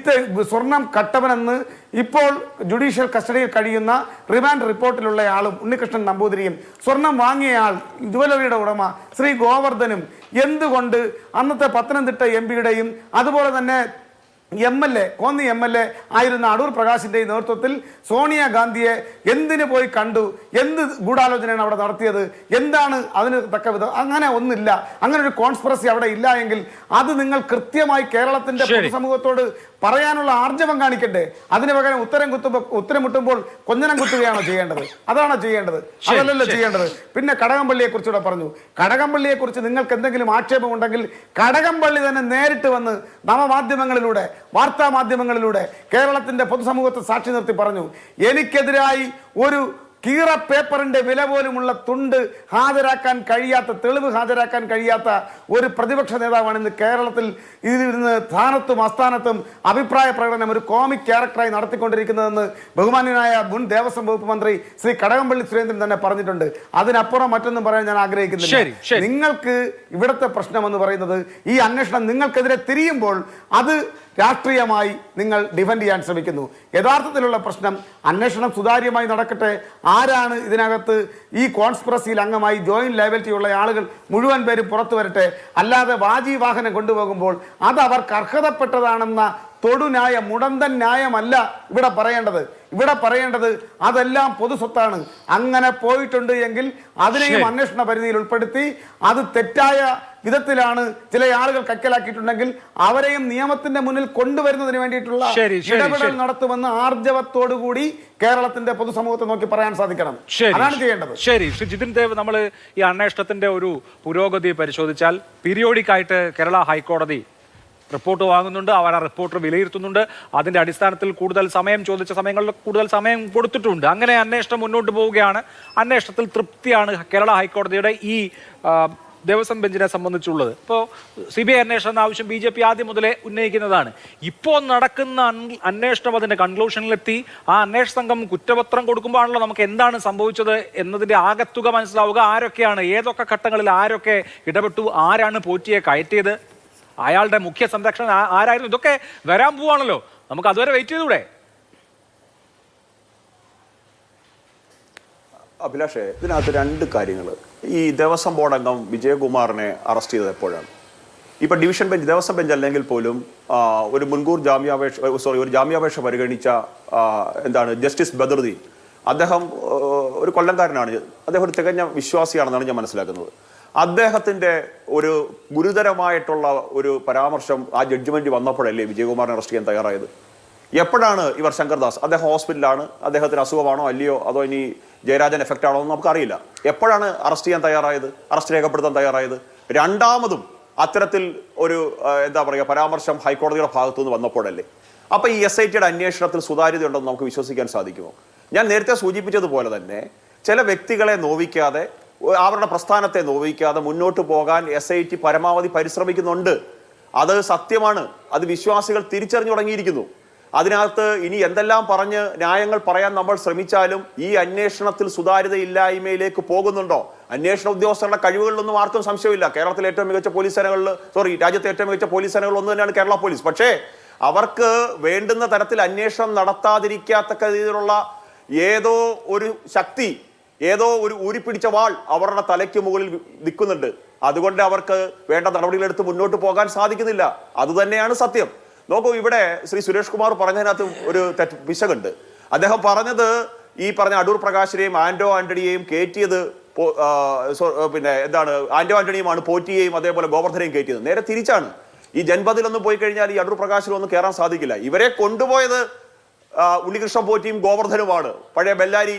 സ്വർണം കട്ടവനെന്ന് ഇപ്പോൾ ജുഡീഷ്യൽ കസ്റ്റഡിയിൽ കഴിയുന്ന റിമാൻഡ് റിപ്പോർട്ടിലുള്ള ആളും ഉണ്ണികൃഷ്ണൻ നമ്പൂതിരിയും സ്വർണം വാങ്ങിയയാൾ ജുവലറിയുടെ ഉടമ ശ്രീ ഗോവർദ്ധനും എന്തുകൊണ്ട് അന്നത്തെ പത്തനംതിട്ട MP-യുടെയും അതുപോലെ തന്നെ കോന്നി MLA ആയിരുന്ന അടൂർ പ്രകാശിന്റെയും നേതൃത്വത്തിൽ സോണിയാഗാന്ധിയെ എന്തിനു പോയി കണ്ടു? എന്ത് ഗൂഢാലോചനയാണ് അവിടെ നടത്തിയത്? എന്താണ് അതിന് തക്ക വിധം? അങ്ങനെ ഒന്നില്ല. അങ്ങനെ ഒരു കോൺസ്പിറസി അവിടെ ഇല്ല എങ്കിൽ അത് നിങ്ങൾ കൃത്യമായി കേരളത്തിന്റെ പൊതുസമൂഹത്തോട് പറയാനുള്ള ആർജവം കാണിക്കണ്ടേ? അതിന് പകരം ഉത്തരം മുട്ടുമ്പോൾ കൊഞ്ഞനം കുത്തുകയാണോ ചെയ്യേണ്ടത്? അതാണോ ചെയ്യേണ്ടത്? അതല്ലല്ലോ ചെയ്യേണ്ടത്. പിന്നെ കടകംപള്ളിയെ കുറിച്ചുകൂടെ പറഞ്ഞു. കടകംപള്ളിയെ കുറിച്ച് നിങ്ങൾക്ക് എന്തെങ്കിലും ആക്ഷേപമുണ്ടെങ്കിൽ കടകംപള്ളി തന്നെ നേരിട്ട് വന്ന് നവമാധ്യമങ്ങളിലൂടെ, വാർത്താ മാധ്യമങ്ങളിലൂടെ കേരളത്തിന്റെ പൊതുസമൂഹത്തെ സാക്ഷി നിർത്തി പറഞ്ഞു, എനിക്കെതിരായി ഒരു കീറ പേപ്പറിന്റെ വില പോലുമുള്ള തുണ്ട് ഹാജരാക്കാൻ കഴിയാത്ത, തെളിവ് ഹാജരാക്കാൻ കഴിയാത്ത ഒരു പ്രതിപക്ഷ നേതാവാണ് ഇന്ന് കേരളത്തിൽ ഇതിരുന്ന് സ്ഥാനത്തും അസ്ഥാനത്തും അഭിപ്രായ പ്രകടനം ഒരു കോമിക് ക്യാരക്ടറായി നടത്തിക്കൊണ്ടിരിക്കുന്നതെന്ന് ബഹുമാന്യനായ മുൻ ദേവസ്വം വകുപ്പ് മന്ത്രി ശ്രീ കടകംപള്ളി സുരേന്ദ്രൻ തന്നെ പറഞ്ഞിട്ടുണ്ട്. അതിനപ്പുറം മറ്റൊന്നും പറയാൻ ഞാൻ ആഗ്രഹിക്കുന്നില്ല. നിങ്ങൾക്ക് ഇവിടുത്തെ പ്രശ്നം എന്ന് പറയുന്നത് ഈ അന്വേഷണം നിങ്ങൾക്കെതിരെ തിരിയുമ്പോൾ അത് രാഷ്ട്രീയമായി നിങ്ങൾ ഡിഫെൻഡ് ചെയ്യാൻ ശ്രമിക്കുന്നു. യഥാർത്ഥത്തിലുള്ള പ്രശ്നം അന്വേഷണം സുതാര്യമായി നടക്കട്ടെ. ആരാണ് ഇതിനകത്ത് ഈ കോൺസ്പിറസിയിൽ അംഗമായി ജോയിന്റ് ലയബിലിറ്റി ഉള്ള ആളുകൾ മുഴുവൻ പേരും പുറത്തു വരട്ടെ. അല്ലാതെ വാജി വാഹനം കൊണ്ടുപോകുമ്പോൾ അത് അവർക്ക് അർഹതപ്പെട്ടതാണെന്ന തൊടുന്യായ മുടന്തൻ ന്യായമല്ല ഇവിടെ പറയേണ്ടത്. ഇവിടെ പറയേണ്ടത് അതെല്ലാം പൊതുസ്വത്താണ്. അങ്ങനെ പോയിട്ടുണ്ട് എങ്കിൽ അതിനെയും അന്വേഷണ പരിധിയിൽ ഉൾപ്പെടുത്തി അത് തെറ്റായ വിധത്തിലാണ് ചില ആളുകൾ കക്കലാക്കിയിട്ടുണ്ടെങ്കിൽ അവരെയും നിയമത്തിന്റെ മുന്നിൽ കൊണ്ടുവരുന്നതിന് വേണ്ടിയിട്ടുള്ള ഇടപെടൽ നടത്തുമെന്ന് ആർജവത്തോടുകൂടി കേരളത്തിന്റെ പൊതുസമൂഹത്തെ നോക്കി പറയാൻ സാധിക്കണം. അതാണ് ചെയ്യേണ്ടത്. ശരി, ശ്രീ ജിതിൻ ദേവ്, നമ്മൾ ഈ അന്വേഷണത്തിന്റെ ഒരു പുരോഗതി പരിശോധിച്ചാൽ പീരിയോഡിക് ആയിട്ട് കേരള ഹൈക്കോടതി റിപ്പോർട്ട് വാങ്ങുന്നുണ്ട്. അവർ ആ റിപ്പോർട്ട് വിലയിരുത്തുന്നുണ്ട്. അതിന്റെ അടിസ്ഥാനത്തിൽ കൂടുതൽ സമയം ചോദിച്ച സമയങ്ങളിൽ കൂടുതൽ സമയം കൊടുത്തിട്ടുണ്ട്. അങ്ങനെ അന്വേഷണം മുന്നോട്ട് പോവുകയാണ്. അന്വേഷണത്തിൽ തൃപ്തിയാണ് കേരള ഹൈക്കോടതിയുടെ ഈ ദേവസ്വം ബെഞ്ചിനെ സംബന്ധിച്ചുള്ളത്. ഇപ്പോൾ CBI അന്വേഷണം ആവശ്യം BJP ആദ്യം മുതലേ ഉന്നയിക്കുന്നതാണ്. ഇപ്പോൾ നടക്കുന്ന അന്വേഷണം അതിന്റെ കൺക്ലൂഷനിലെത്തി. ആ അന്വേഷണ സംഘം കുറ്റപത്രം കൊടുക്കുമ്പോഴാണല്ലോ നമുക്ക് എന്താണ് സംഭവിച്ചത് എന്നതിന്റെ ആകത്തുക മനസ്സിലാവുക. ആരൊക്കെയാണ്, ഏതൊക്കെ ഘട്ടങ്ങളിൽ ആരൊക്കെ ഇടപെട്ടു, ആരാണ് പോറ്റിയെ കയറ്റിയത്, അയാളുടെ മുഖ്യ സംരക്ഷകൻ ആരായിരുന്നു, ഇതൊക്കെ വരാൻ പോവാണല്ലോ. നമുക്ക് അതുവരെ വെയിറ്റ് ചെയ്തൂടെ? അഭിലാഷേ, ഇതിനകത്ത് രണ്ട് കാര്യങ്ങൾ. ഈ ദേവസ്വം ബോർഡ് അംഗം വിജയകുമാറിനെ അറസ്റ്റ് ചെയ്തത് എപ്പോഴാണ്? ഇപ്പം ഡിവിഷൻ ബെഞ്ച്, ദേവസ്വം ബെഞ്ച് അല്ലെങ്കിൽ പോലും ഒരു മുൻകൂർ ഒരു ജാമ്യാപേക്ഷ പരിഗണിച്ച ജസ്റ്റിസ് ബദറുദ്ദീൻ, അദ്ദേഹം ഒരു കൊല്ലംകാരനാണ്. അദ്ദേഹം ഒരു തികഞ്ഞ വിശ്വാസിയാണെന്നാണ് ഞാൻ മനസ്സിലാക്കുന്നത്. അദ്ദേഹത്തിൻ്റെ ഒരു ഗുരുതരമായിട്ടുള്ള ഒരു പരാമർശം ആ ജഡ്ജ്മെന്റ് വന്നപ്പോഴല്ലേ വിജയകുമാറിനെ അറസ്റ്റ് ചെയ്യാൻ തയ്യാറായത്? എപ്പോഴാണ് ഇവർ ശങ്കർദാസ്, അദ്ദേഹം ഹോസ്പിറ്റലാണ്, അദ്ദേഹത്തിന് അസുഖമാണോ അല്ലയോ അതോ ഇനി ജയരാജൻ എഫക്റ്റ് ആണോ എന്ന് നമുക്കറിയില്ല. എപ്പോഴാണ് അറസ്റ്റ് ചെയ്യാൻ തയ്യാറായത്, അറസ്റ്റ് രേഖപ്പെടുത്താൻ തയ്യാറായത്? രണ്ടാമതും അത്തരത്തിൽ ഒരു പരാമർശം ഹൈക്കോടതിയുടെ ഭാഗത്തുനിന്ന് വന്നപ്പോഴല്ലേ? അപ്പൊ ഈ SITയുടെ അന്വേഷണത്തിൽ സുതാര്യത ഉണ്ടെന്ന് നമുക്ക് വിശ്വസിക്കാൻ സാധിക്കുമോ? ഞാൻ നേരത്തെ സൂചിപ്പിച്ചതുപോലെ തന്നെ ചില വ്യക്തികളെ നോവിക്കാതെ, അവരുടെ പ്രസ്ഥാനത്തെ നോവിക്കാതെ മുന്നോട്ട് പോകാൻ SIT പരമാവധി പരിശ്രമിക്കുന്നുണ്ട്. അത് സത്യമാണ്. അത് വിശ്വാസികൾ തിരിച്ചറിഞ്ഞു തുടങ്ങിയിരിക്കുന്നു. അതിനകത്ത് ഇനി എന്തെല്ലാം പറഞ്ഞ് ന്യായങ്ങൾ പറയാൻ നമ്മൾ ശ്രമിച്ചാലും ഈ അന്വേഷണത്തിൽ സുതാര്യതയില്ലായ്മയിലേക്ക് പോകുന്നുണ്ടോ? അന്വേഷണ ഉദ്യോഗസ്ഥരുടെ കഴിവുകളിലൊന്നും ആർക്കും സംശയമില്ല. കേരളത്തിലെ ഏറ്റവും മികച്ച പോലീസ് സേനകളിൽ രാജ്യത്തെ ഏറ്റവും മികച്ച പോലീസ് സേനകളിൽ ഒന്ന് തന്നെയാണ് കേരള പോലീസ്. പക്ഷേ അവർക്ക് വേണ്ടുന്ന തരത്തിൽ അന്വേഷണം നടത്താതിരിക്കാത്തക്ക രീതിയിലുള്ള ഏതോ ഒരു ശക്തി, ഏതോ ഒരു ഊരിപ്പിടിച്ച വാൾ അവരുടെ തലയ്ക്ക് മുകളിൽ നിൽക്കുന്നുണ്ട്. അതുകൊണ്ട് അവർക്ക് വേണ്ട നടപടികളെടുത്ത് മുന്നോട്ട് പോകാൻ സാധിക്കുന്നില്ല. അതുതന്നെയാണ് സത്യം. നോക്കൂ, ഇവിടെ ശ്രീ സുരേഷ് കുമാർ പറഞ്ഞതിനകത്ത് ഒരു പിശകുണ്ട്. അദ്ദേഹം പറഞ്ഞത് ഈ പറഞ്ഞ അടൂർ പ്രകാശിനെയും ആന്റോ ആന്റണിയെയും കയറ്റിയത് ആന്റോ ആന്റണിയുമാണ് പോറ്റിയെയും അതേപോലെ ഗോവർദ്ധനെയും കയറ്റിയത്. നേരെ തിരിച്ചാണ്. ഈ ജൻപതിലൊന്നും പോയി കഴിഞ്ഞാൽ ഈ അടൂർ പ്രകാശിലൊന്നും കയറാൻ സാധിക്കില്ല. ഇവരെ കൊണ്ടുപോയത് ഉണ്ണികൃഷ്ണൻ പോറ്റിയും ഗോവർദ്ധനുമാണ്. പഴയ ബെല്ലാരി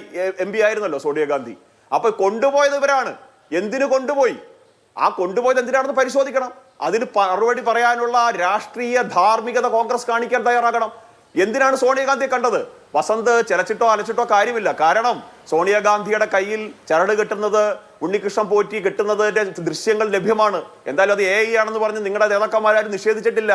MP ആയിരുന്നല്ലോ സോണിയാഗാന്ധി. അപ്പൊ കൊണ്ടുപോയത് ഇവരാണ്. എന്തിനു കൊണ്ടുപോയി? ആ കൊണ്ടുപോയത് എന്തിനാണെന്ന് പരിശോധിക്കണം. അതിന് മറുപടി പറയാനുള്ള രാഷ്ട്രീയ ധാർമ്മികത കോൺഗ്രസ് കാണിക്കാൻ തയ്യാറാകണം. എന്തിനാണ് സോണിയാഗാന്ധിയെ കണ്ടത്? വസന്ത് ചിലച്ചിട്ടോ അലച്ചിട്ടോ കാര്യമില്ല. കാരണം സോണിയാഗാന്ധിയുടെ കയ്യിൽ ചരട് കെട്ടുന്നത്, ഉണ്ണികൃഷ്ണൻ പോറ്റി കെട്ടുന്നതിന്റെ ദൃശ്യങ്ങൾ ലഭ്യമാണ്. എന്തായാലും അത് AI ആണെന്ന് പറഞ്ഞ് നിങ്ങളുടെ നേതാക്കന്മാരും നിഷേധിച്ചിട്ടില്ല.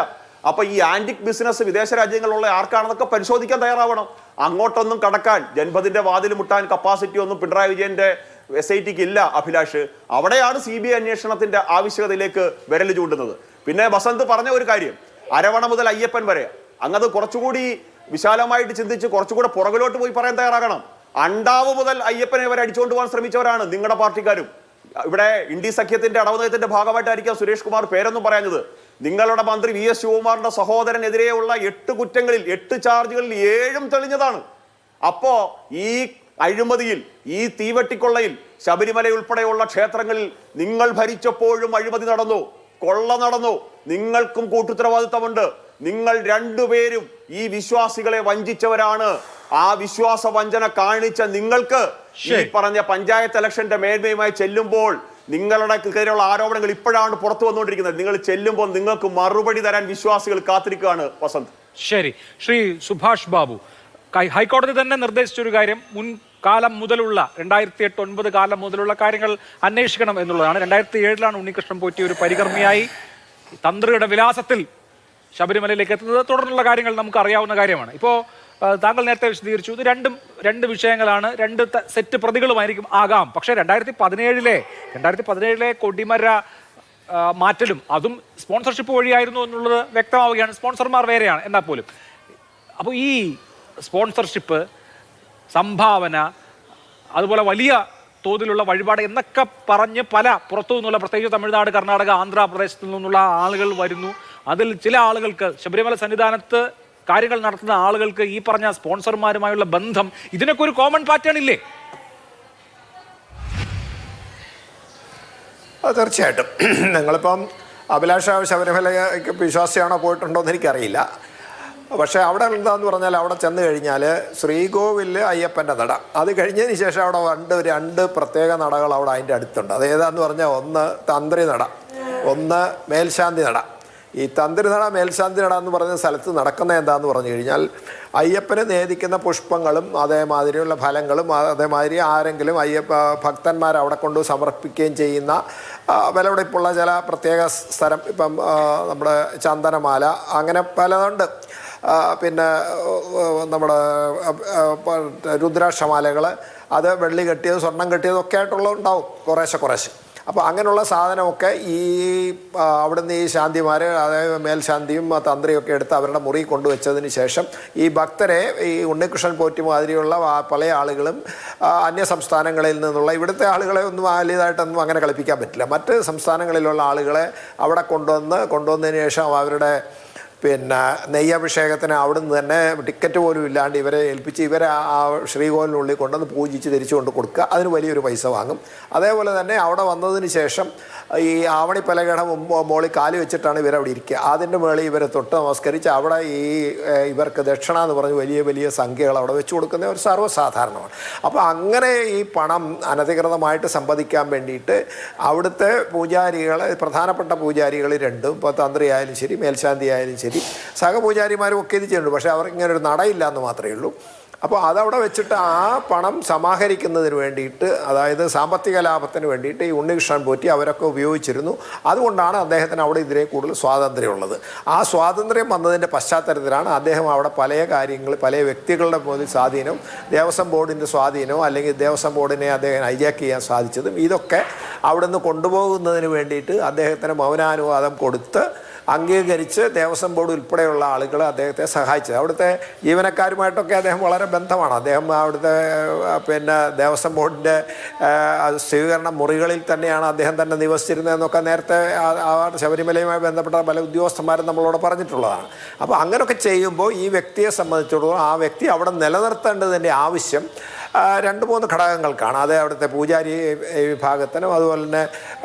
അപ്പൊ ഈ ആന്റിക് ബിസിനസ് വിദേശ രാജ്യങ്ങളിലുള്ള ആർക്കാണെന്നൊക്കെ പരിശോധിക്കാൻ തയ്യാറാവണം. അങ്ങോട്ടൊന്നും കടക്കാൻ, ജൻപതിന്റെ വാതിൽ മുട്ടാൻ കപ്പാസിറ്റി ഒന്നും പിണറായി വിജയന്റെ SITക്ക് ഇല്ല അഭിലാഷ്. അവിടെയാണ് CBI അന്വേഷണത്തിന്റെ ആവശ്യകതയിലേക്ക് വിരൽ ചൂണ്ടുന്നത്. പിന്നെ വസന്ത് പറഞ്ഞ ഒരു കാര്യം, അരവണ മുതൽ അയ്യപ്പൻ വരെ, അങ്ങത് കുറച്ചുകൂടി വിശാലമായിട്ട് ചിന്തിച്ച് കുറച്ചുകൂടെ പുറകിലോട്ട് പോയി പറയാൻ തയ്യാറാകണം. അണ്ടാവ് മുതൽ അയ്യപ്പനെ വരെ അടിച്ചുകൊണ്ട് പോകാൻ ശ്രമിച്ചവരാണ് നിങ്ങളുടെ പാർട്ടിക്കാരും. ഇവിടെ ഇന്ത്യ സഖ്യത്തിന്റെ അടവുനയത്തിന്റെ ഭാഗമായിട്ടായിരിക്കാം സുരേഷ് കുമാർ പേരൊന്നും പറയാഞ്ഞത്. നിങ്ങളുടെ മന്ത്രി VS ശിവകുമാറിന്റെ സഹോദരനെതിരെയുള്ള 8 കുറ്റങ്ങളിൽ 8 ചാർജുകളിൽ 7 തെളിഞ്ഞതാണ്. അപ്പോ ഈ അഴിമതിയിൽ, ഈ തീവെട്ടിക്കൊള്ളയിൽ, ശബരിമല ഉൾപ്പെടെയുള്ള ക്ഷേത്രങ്ങളിൽ നിങ്ങൾ ഭരിച്ചപ്പോഴും അഴിമതി നടന്നു, കൊള്ള നടന്നു. നിങ്ങൾക്കും കൂട്ടുത്തരവാദിത്തമുണ്ട്. നിങ്ങൾ രണ്ടുപേരും ഈ വിശ്വാസികളെ വഞ്ചിച്ചവരാണ്. ആ വിശ്വാസ വഞ്ചന കാണിച്ച നിങ്ങൾക്ക് ഈ പറഞ്ഞ പഞ്ചായത്ത് ഇലക്ഷന്റെ മേന്മയുമായി ചെല്ലുമ്പോൾ നിങ്ങളുടെ കീഴിലുള്ള ആരോപണങ്ങൾ ഇപ്പോഴാണ് പുറത്തു വന്നുകൊണ്ടിരിക്കുന്നത്. നിങ്ങൾ ചെല്ലുമ്പോൾ നിങ്ങൾക്ക് മറുപടി തരാൻ വിശ്വാസികൾ കാത്തിരിക്കുകയാണ്. വസന്ത്, ശരി. ശ്രീ സുഭാഷ് ബാബു, ഹൈക്കോടതി തന്നെ നിർദ്ദേശിച്ചൊരു കാര്യം, മുൻ കാലം മുതലുള്ള 2008-2009 കാലം മുതലുള്ള കാര്യങ്ങൾ അന്വേഷിക്കണം എന്നുള്ളതാണ്. 2007 ഉണ്ണികൃഷ്ണൻ പോറ്റി ഒരു പരികർമ്മിയായി തന്ത്രിയുടെ വിലാസത്തിൽ ശബരിമലയിലേക്ക് എത്തുന്നത്. തുടർന്നുള്ള കാര്യങ്ങൾ നമുക്ക് അറിയാവുന്ന കാര്യമാണ്. ഇപ്പോൾ താങ്കൾ നേരത്തെ വിശദീകരിച്ചു, ഇത് രണ്ട് വിഷയങ്ങളാണ്, രണ്ട് സെറ്റ് പ്രതികളുമായിരിക്കും ആകാം. പക്ഷേ 2017 കൊടിമര മാറ്റലും അതും സ്പോൺസർഷിപ്പ് വഴിയായിരുന്നു എന്നുള്ളത് വ്യക്തമാവുകയാണ്. സ്പോൺസർമാർ വേറെയാണ് എന്നാൽ പോലും. അപ്പോൾ ഈ സ്പോൺസർഷിപ്പ്, സംഭാവന, അതുപോലെ വലിയ തോതിലുള്ള വഴിപാട് എന്നൊക്കെ പറഞ്ഞ് പല പുറത്തു നിന്നുള്ള, പ്രത്യേകിച്ച് തമിഴ്നാട്, കർണാടക, ആന്ധ്രാപ്രദേശത്തു നിന്നുള്ള ആളുകൾ വരുന്നു. അതിൽ ചില ആളുകൾക്ക്, ശബരിമല സന്നിധാനത്ത് കാര്യങ്ങൾ നടത്തുന്ന ആളുകൾക്ക് ഈ പറഞ്ഞ സ്പോൺസർമാരുമായുള്ള ബന്ധം, ഇതിനൊക്കെ ഒരു കോമൺ പാറ്റേൺ ഇല്ലേ? തീർച്ചയായിട്ടും. നിങ്ങളിപ്പം അഭിലാഷ ശബരിമലയ്ക്ക് വിശ്വാസിയാണോ പോയിട്ടുണ്ടോ എന്ന് എനിക്കറിയില്ല. പക്ഷേ അവിടെ എന്താന്ന് പറഞ്ഞാൽ, അവിടെ ചെന്ന് കഴിഞ്ഞാൽ ശ്രീകോവില് അയ്യപ്പൻ്റെ നട, അത് കഴിഞ്ഞതിന് ശേഷം അവിടെ രണ്ട് പ്രത്യേക നടകൾ അവിടെ അതിൻ്റെ അടുത്തുണ്ട്. അത് ഏതാന്ന് പറഞ്ഞാൽ, ഒന്ന് തന്ത്രി നട, ഒന്ന് മേൽശാന്തി നട. ഈ തന്ത്രി നട, മേൽശാന്തി നട എന്ന് പറയുന്ന സ്ഥലത്ത് നടക്കുന്നത് എന്താന്ന് പറഞ്ഞു കഴിഞ്ഞാൽ, അയ്യപ്പന് നേദിക്കുന്ന പുഷ്പങ്ങളും അതേമാതിരിയുള്ള ഫലങ്ങളും അതേമാതിരി ആരെങ്കിലും ഭക്തന്മാർ അവിടെ കൊണ്ട് സമർപ്പിക്കുകയും ചെയ്യുന്ന വിലപിടിപ്പുള്ള ചില പ്രത്യേക സ്ഥലം, ഇപ്പം നമ്മുടെ ചന്ദനമാല, അങ്ങനെ പലതുണ്ട്. പിന്നെ നമ്മുടെ രുദ്രാക്ഷമാലകൾ, അത് വെള്ളി കെട്ടിയത്, സ്വർണം കെട്ടിയതൊക്കെ ആയിട്ടുള്ളതുണ്ടാവും കുറേശ്ശെ. അപ്പോൾ അങ്ങനെയുള്ള സാധനമൊക്കെ ഈ അവിടുന്ന് ഈ ശാന്തിമാർ, അതായത് മേൽശാന്തിയും തന്ത്രിയൊക്കെ എടുത്ത് അവരുടെ മുറി കൊണ്ടുവച്ചതിന് ശേഷം ഈ ഭക്തരെ, ഈ ഉണ്ണികൃഷ്ണൻ പോറ്റി മാതിരിയുള്ള പല ആളുകളും അന്യ സംസ്ഥാനങ്ങളിൽ നിന്നുള്ള, ഇവിടുത്തെ ആളുകളെ ഒന്നും വലിയതായിട്ടൊന്നും അങ്ങനെ കളിപ്പിക്കാൻ പറ്റില്ല. മറ്റ് സംസ്ഥാനങ്ങളിലുള്ള ആളുകളെ അവിടെ കൊണ്ടുവന്നതിന് ശേഷം അവരുടെ പിന്നെ നെയ്യഭിഷേകത്തിന് അവിടുന്ന് തന്നെ ടിക്കറ്റ് പോലും ഇല്ലാണ്ട് ഇവരെ ഏൽപ്പിച്ച് ഇവരെ ആ ശ്രീകോവിലിനുള്ളിൽ കൊണ്ടുവന്ന് പൂജിച്ച് തിരിച്ചു കൊണ്ട് കൊടുക്കുക. അതിന് വലിയൊരു പൈസ വാങ്ങും. അതേപോലെ തന്നെ അവിടെ വന്നതിന് ശേഷം ഈ ആവണിപ്പലകയുടെ മോളിൽ കാല് വെച്ചിട്ടാണ് ഇവരവിടെ ഇരിക്കുക. അതിൻ്റെ മേളിൽ ഇവരെ തൊട്ട് നമസ്കരിച്ച് അവിടെ ഇവർക്ക് ദക്ഷിണ എന്ന് പറഞ്ഞ് വലിയ സംഖ്യകൾ അവിടെ വെച്ച് കൊടുക്കുന്ന ഒരു സർവ്വസാധാരണമാണ്. അപ്പോൾ അങ്ങനെ ഈ പണം അനധികൃതമായിട്ട് സമ്പാദിക്കാൻ വേണ്ടിയിട്ട് അവിടുത്തെ പൂജാരികൾ, പ്രധാനപ്പെട്ട പൂജാരികൾ രണ്ടും, ഇപ്പോൾ തന്ത്രി ആയാലും ശരി, മേൽശാന്തി ആയാലും ശരി, സഹപൂജാരിമാരും ഒക്കെ ഇത് ചെയ്യുന്നുണ്ട്. പക്ഷേ അവർക്ക് ഇങ്ങനെ ഒരു നടയില്ല എന്ന് മാത്രമേ ഉള്ളൂ. അപ്പോൾ അതവിടെ വെച്ചിട്ട് ആ പണം സമാഹരിക്കുന്നതിന് വേണ്ടിയിട്ട്, അതായത് സാമ്പത്തിക ലാഭത്തിന് വേണ്ടിയിട്ട് ഈ ഉണ്ണികൃഷ്ണൻ പോറ്റി അവരൊക്കെ ഉപയോഗിച്ചിരുന്നു. അതുകൊണ്ടാണ് അദ്ദേഹത്തിന് അവിടെ ഇതിലെ കൂടുതൽ സ്വാതന്ത്ര്യമുള്ളത്. ആ സ്വാതന്ത്ര്യം വന്നതിൻ്റെ പശ്ചാത്തലത്തിലാണ് അദ്ദേഹം അവിടെ പല കാര്യങ്ങൾ, പല വ്യക്തികളുടെ മുന്നിൽ സ്വാധീനവും, ദേവസ്വം ബോർഡിൻ്റെ സ്വാധീനവും, അല്ലെങ്കിൽ ദേവസ്വം ബോർഡിനെ അദ്ദേഹം ഹൈജാക്ക് ചെയ്യാൻ സാധിച്ചതും, ഇതൊക്കെ അവിടുന്ന് കൊണ്ടുപോകുന്നതിന് വേണ്ടിയിട്ട് അദ്ദേഹത്തിന് മൗനാനുവാദം കൊടുത്ത് അംഗീകരിച്ച് ദേവസ്വം ബോർഡ് ഉൾപ്പെടെയുള്ള ആളുകൾ അദ്ദേഹത്തെ സഹായിച്ചത്. അവിടുത്തെ ജീവനക്കാരുമായിട്ടൊക്കെ അദ്ദേഹം വളരെ ബന്ധമാണ്. അദ്ദേഹം അവിടുത്തെ പിന്നെ ദേവസ്വം ബോർഡിൻ്റെ സ്വീകരണ മുറികളിൽ തന്നെയാണ് അദ്ദേഹം തന്നെ നിവസിച്ചിരുന്നതെന്നൊക്കെ നേരത്തെ ശബരിമലയുമായി ബന്ധപ്പെട്ട പല ഉദ്യോഗസ്ഥന്മാരും നമ്മളോട് പറഞ്ഞിട്ടുള്ളതാണ്. അപ്പോൾ അങ്ങനെയൊക്കെ ചെയ്യുമ്പോൾ ഈ വ്യക്തിയെ സംബന്ധിച്ചിടത്തോളം ആ വ്യക്തി അവിടെ നിലനിർത്തേണ്ടതിൻ്റെ ആവശ്യം 2-3 ഘടകങ്ങൾക്കാണ്. അത് അവിടുത്തെ പൂജാരി വിഭാഗത്തിനും അതുപോലെ തന്നെ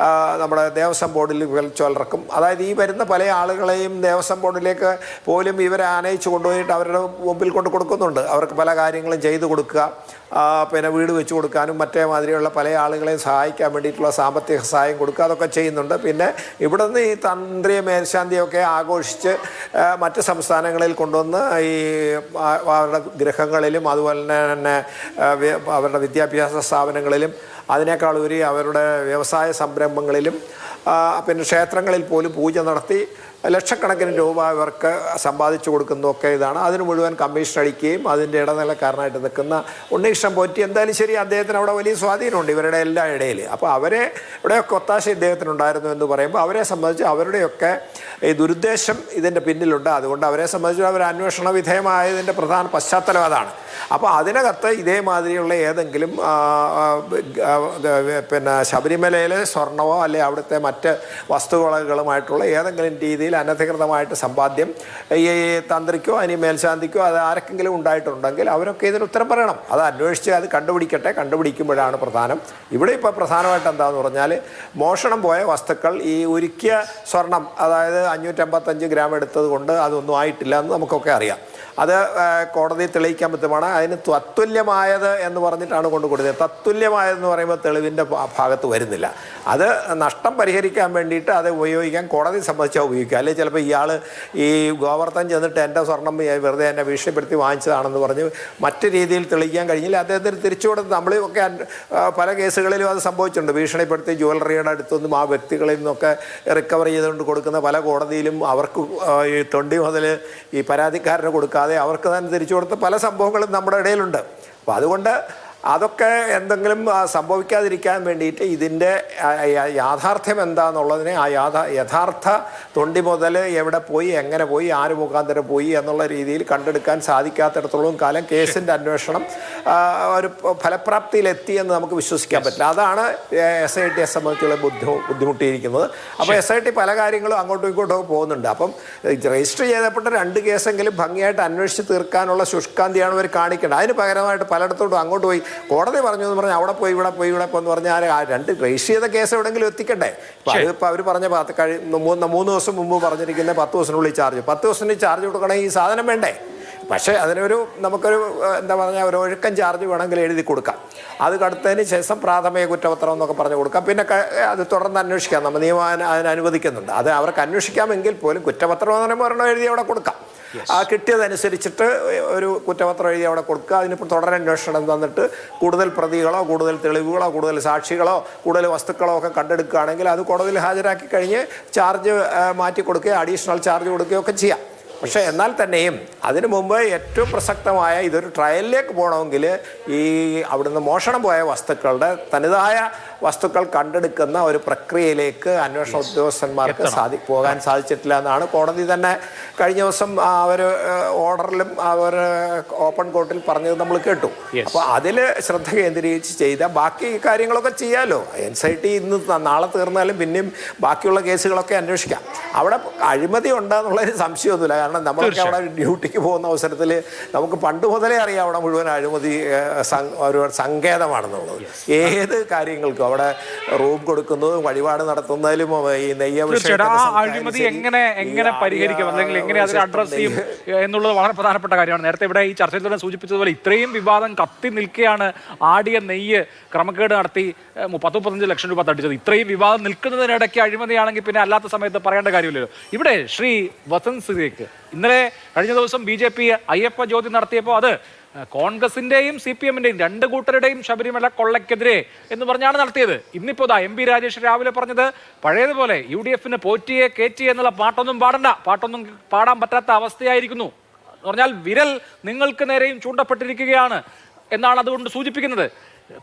നമ്മുടെ ദേവസ്വം ബോർഡിൽ ചിലർക്കും, അതായത് ഈ വരുന്ന പല ആളുകളെയും ദേവസ്വം ബോർഡിലേക്ക് പോലും ഇവരെ ആനയിച്ച് കൊണ്ടുപോയിട്ട് അവരുടെ മുമ്പിൽ കൊണ്ട് കൊടുക്കുന്നുണ്ട്. അവർക്ക് പല കാര്യങ്ങളും ചെയ്തു കൊടുക്കുക, പിന്നെ വീട് വെച്ച് കൊടുക്കാനും മറ്റേ മാതിരിയുള്ള പല ആളുകളെയും സഹായിക്കാൻ വേണ്ടിയിട്ടുള്ള സാമ്പത്തിക സഹായം കൊടുക്കുക, അതൊക്കെ ചെയ്യുന്നുണ്ട്. പിന്നെ ഇവിടെ നിന്ന് ഈ തന്ത്രിയെ മേൽശാന്തിയൊക്കെ ആഘോഷിച്ച് മറ്റ് സംസ്ഥാനങ്ങളിൽ കൊണ്ടുവന്ന് ഈ അവരുടെ ഗൃഹങ്ങളിലും അതുപോലെ തന്നെ അവരുടെ വിദ്യാഭ്യാസ സ്ഥാപനങ്ങളിലും അതിനേക്കാൾ ഉപരി അവരുടെ വ്യവസായ സംരംഭങ്ങളിലും പിന്നെ ക്ഷേത്രങ്ങളിൽ പോലും പൂജ നടത്തി ലക്ഷക്കണക്കിന് രൂപ ഇവർക്ക് സമ്പാദിച്ചു കൊടുക്കുന്നതൊക്കെ ഇതാണ്. അതിന് മുഴുവൻ കമ്മീഷൻ അടിക്കുകയും അതിൻ്റെ ഇടനിലക്കാരനായിട്ട് നിൽക്കുന്ന ഉണ്ണികൃഷ്ണൻ പോറ്റി, എന്തായാലും ശരി, അദ്ദേഹത്തിന് അവിടെ വലിയ സ്വാധീനമുണ്ട് ഇവരുടെ എല്ലാ ഇടയിൽ. അപ്പോൾ ഇവിടെയൊക്കെ ഒത്താശ ഇദ്ദേഹത്തിനുണ്ടായിരുന്നു എന്ന് പറയുമ്പോൾ അവരെ സംബന്ധിച്ച് അവരുടെയൊക്കെ ഈ ദുരുദ്ദേശം ഇതിൻ്റെ പിന്നിലുണ്ട്. അതുകൊണ്ട് അവരെ സംബന്ധിച്ച് അവർ അന്വേഷണ വിധേയമായതിൻ്റെ പ്രധാന പശ്ചാത്തലം അതാണ്. അപ്പോൾ അതിനകത്ത് ഇതേമാതിരിയുള്ള ഏതെങ്കിലും പിന്നെ ശബരിമലയിലെ സ്വർണമോ അല്ലെ അവിടുത്തെ മറ്റ് വസ്തുവകകളുമായിട്ടുള്ള ഏതെങ്കിലും രീതിയിൽ അനധികൃതമായിട്ട് സമ്പാദ്യം ഈ തന്ത്രിക്കോ ഇനി മേൽശാന്തിക്കോ അത് ആർക്കെങ്കിലും ഉണ്ടായിട്ടുണ്ടെങ്കിൽ അവരൊക്കെ ഇതിന് ഉത്തരം പറയണം. അത് അന്വേഷിച്ച് അത് കണ്ടുപിടിക്കട്ടെ. കണ്ടുപിടിക്കുമ്പോഴാണ് പ്രധാനം. ഇവിടെ ഇപ്പോൾ പ്രധാനമായിട്ട് എന്താണെന്ന് പറഞ്ഞാൽ, മോഷണം പോയ വസ്തുക്കൾ, ഈ ഉരുക്കിയ സ്വർണം, അതായത് 555 ഗ്രാം എടുത്തത് കൊണ്ട് അതൊന്നും ആയിട്ടില്ല എന്ന് നമുക്കൊക്കെ അറിയാം. അത് കോടതി തെളിയിക്കാൻ പറ്റുമാണ്. അതിന് തത്തുല്യമായത് എന്ന് പറഞ്ഞിട്ടാണ് കൊണ്ടുകൊടുത്തത്. തത്തുല്യമായതെന്ന് പറയുമ്പോൾ തെളിവിൻ്റെ ഭാഗത്ത് വരുന്നില്ല. അത് നഷ്ടം പരിഹരിക്കാൻ വേണ്ടിയിട്ട് അത് ഉപയോഗിക്കാൻ കോടതി സംബന്ധിച്ചാൽ ഉപയോഗിക്കുക. അല്ലെങ്കിൽ ചിലപ്പോൾ ഇയാൾ ഈ ഗോവർദ്ധൻ ചെന്നിട്ട് എൻ്റെ സ്വർണം വെറുതെ എന്നെ ഭീഷണിപ്പെടുത്തി വാങ്ങിച്ചതാണെന്ന് പറഞ്ഞ് മറ്റു രീതിയിൽ തെളിയിക്കാൻ കഴിഞ്ഞില്ല. അദ്ദേഹത്തിന് തിരിച്ചു കൊടുത്ത് നമ്മളൊക്കെ പല കേസുകളിലും അത് സംഭവിച്ചിട്ടുണ്ട്. ഭീഷണിപ്പെടുത്തി ജ്വല്ലറിയുടെ അടുത്തൊന്നും ആ വ്യക്തികളിൽ നിന്നൊക്കെ റിക്കവർ ചെയ്തുകൊണ്ട് കൊടുക്കുന്ന പല കോടതിയിലും അവർക്ക് ഈ തൊണ്ടി മുതൽ ഈ പരാതിക്കാരന് കൊടുക്കാതെ അവർക്ക് തന്നെ തിരിച്ചു കൊടുത്ത പല സംഭവങ്ങളും നമ്മുടെ ഇടയിലുണ്ട്. അപ്പോൾ അതുകൊണ്ട് അതൊക്കെ എന്തെങ്കിലും സംഭവിക്കാതിരിക്കാൻ വേണ്ടിയിട്ട് ഇതിൻ്റെ യാഥാർത്ഥ്യം എന്താണെന്നുള്ളതിനെ ആ യഥാർത്ഥ തൊണ്ടി മുതൽ എവിടെ പോയി, എങ്ങനെ പോയി, ആര് മുഖാന്തരം പോയി എന്നുള്ള രീതിയിൽ കണ്ടെടുക്കാൻ സാധിക്കാത്തിടത്തോളം കാലം കേസിൻ്റെ അന്വേഷണം ഒരു ഫലപ്രാപ്തിയിലെത്തിയെന്ന് നമുക്ക് വിശ്വസിക്കാൻ പറ്റില്ല. അതാണ് SITയെ സംബന്ധിച്ചുള്ള ബുദ്ധിമുട്ടിയിരിക്കുന്നത്. അപ്പോൾ SIT പല കാര്യങ്ങളും അങ്ങോട്ടും ഇങ്ങോട്ടും പോകുന്നുണ്ട്. അപ്പം രജിസ്റ്റർ ചെയ്യപ്പെട്ട 2 കേസെങ്കിലും ഭംഗിയായിട്ട് അന്വേഷിച്ച് തീർക്കാനുള്ള ശുഷ്കാന്തിയാണ് ഇവർ കാണിക്കേണ്ടത്. അതിന് പകരമായിട്ട് പലയിടത്തോട്ടും അങ്ങോട്ട് പോയി കോടതി പറഞ്ഞു എന്ന് പറഞ്ഞാൽ അവിടെ പോയി ഇവിടെ എന്ന് പറഞ്ഞാൽ ആ 2 രജിസ്റ്റർ ചെയ്ത കേസ് എവിടെയെങ്കിലും എത്തിക്കണ്ടേ? ഇപ്പോൾ അവർ പറഞ്ഞ 3 ദിവസം മുമ്പ് പറഞ്ഞിരിക്കുന്ന 10 ദിവസത്തിനുള്ളിൽ ചാർജ്, 10 ദിവസത്തിന് ചാർജ് കൊടുക്കണമെങ്കിൽ ഈ സാധനം വേണ്ടേ? പക്ഷേ നമുക്കൊരു എന്താ പറഞ്ഞാൽ ഒരു ഒഴുക്കൻ ചാർജ് വേണമെങ്കിൽ എഴുതി കൊടുക്കാം. അത് കടുത്തതിന് ശേഷം പ്രാഥമിക കുറ്റപത്രം എന്നൊക്കെ പറഞ്ഞു കൊടുക്കാം. പിന്നെ അത് തുടർന്ന് അന്വേഷിക്കാം. നമ്മൾ നിയമം അതിന് അനുവദിക്കുന്നുണ്ട്. അത് അവർക്ക് അന്വേഷിക്കാമെങ്കിൽ പോലും കുറ്റപത്രം എന്ന് പറയുമ്പോൾ ഒരെണ്ണം എഴുതി അവിടെ കൊടുക്കാം. ആ കിട്ടിയതനുസരിച്ചിട്ട് ഒരു കുറ്റപത്രം എഴുതി അവിടെ കൊടുക്കുക. അതിനിപ്പോൾ തുടരന്വേഷണം തന്നിട്ട് കൂടുതൽ പ്രതികളോ കൂടുതൽ തെളിവുകളോ കൂടുതൽ സാക്ഷികളോ കൂടുതൽ വസ്തുക്കളോ ഒക്കെ കണ്ടെടുക്കുകയാണെങ്കിൽ അത് കോടതിയിൽ ഹാജരാക്കി കഴിഞ്ഞ് ചാർജ് മാറ്റി കൊടുക്കുകയോ അഡീഷണൽ ചാർജ് കൊടുക്കുകയോ ഒക്കെ ചെയ്യാം. പക്ഷേ എന്നാൽ തന്നെയും അതിനു മുമ്പ് ഏറ്റവും പ്രസക്തമായ ഇതൊരു ട്രയലിലേക്ക് പോകണമെങ്കിൽ ഈ അവിടുന്ന് മോഷണം പോയ വസ്തുക്കളുടെ തനതായ വസ്തുക്കൾ കണ്ടെടുക്കുന്ന ഒരു പ്രക്രിയയിലേക്ക് അന്വേഷണ ഉദ്യോഗസ്ഥന്മാർക്ക് പോകാൻ സാധിച്ചിട്ടില്ല എന്നാണ് കോടതി തന്നെ കഴിഞ്ഞ ദിവസം അവർ ഓർഡറിലും അവർ ഓപ്പൺ കോർട്ടിൽ പറഞ്ഞത് നമ്മൾ കേട്ടു. അപ്പോൾ അതിൽ ശ്രദ്ധ കേന്ദ്രീകരിച്ച് ചെയ്ത ബാക്കി കാര്യങ്ങളൊക്കെ ചെയ്യാമല്ലോ. SIT ഇന്ന് നാളെ തീർന്നാലും പിന്നെയും ബാക്കിയുള്ള കേസുകളൊക്കെ അന്വേഷിക്കാം. അവിടെ അഴിമതി ഉണ്ടെന്നുള്ളൊരു സംശയമൊന്നുമില്ല. കാരണം നമ്മളൊക്കെ അവിടെ ഡ്യൂട്ടിക്ക് പോകുന്ന അവസരത്തിൽ നമുക്ക് പണ്ട് മുതലേ അറിയാം അവിടെ മുഴുവൻ അഴിമതി ഒരു സങ്കേതമാണെന്നുള്ളത്. ഏത് കാര്യങ്ങൾക്കും അവിടെ റൂം കൊടുക്കുന്നതും വഴിപാട് നടത്തുന്നതിലും ഈ അഴിമതി എങ്ങനെ പരിഹരിക്കും അല്ലെങ്കിൽ എങ്ങനെ അതിനെ അഡ്രസ് ചെയ്യും എന്നുള്ളത് വളരെ പ്രധാനപ്പെട്ട കാര്യമാണ്. നേരത്തെ ഇവിടെ ഈ ചർച്ചയിൽ തന്നെ സൂചിപ്പിച്ചതുപോലെ ഇത്രയും വിവാദം കത്തി നിൽക്കുകയാണ് ആടിയ നെയ്യ് ക്രമക്കേട് നടത്തി 10-15 ലക്ഷം രൂപ തട്ടിച്ചത്. ഇത്രയും വിവാദം നിൽക്കുന്നതിനിടയ്ക്ക് അഴിമതിയാണെങ്കിൽ പിന്നെ അല്ലാത്ത സമയത്ത് പറയേണ്ട കാര്യമില്ലല്ലോ. ഇവിടെ ശ്രീ വസന്ത് സിംഗ് ഇന്നലെ കഴിഞ്ഞ ദിവസം BJP അയ്യപ്പ ജ്യോതി നടത്തിയപ്പോൾ അത് കോൺഗ്രസിന്റെയും CPM-ന്റെയും 2 കൂട്ടരുടെയും ശബരിമല കൊള്ളക്കെതിരെ എന്ന് പറഞ്ഞാണ് നടത്തിയത്. ഇന്നിപ്പോ MP രാജേഷ് രാവിലെ പറഞ്ഞത് പഴയതുപോലെ UDF-ന് പോറ്റിയെ കേറ്റി എന്നുള്ള പാട്ടൊന്നും പാടാൻ പറ്റാത്ത അവസ്ഥയായിരിക്കുന്നു എന്ന് പറഞ്ഞാൽ വിരൽ നിങ്ങൾക്ക് നേരെയും ചൂണ്ടപ്പെട്ടിരിക്കുകയാണ് എന്നാണ് അതുകൊണ്ട് സൂചിപ്പിക്കുന്നത്.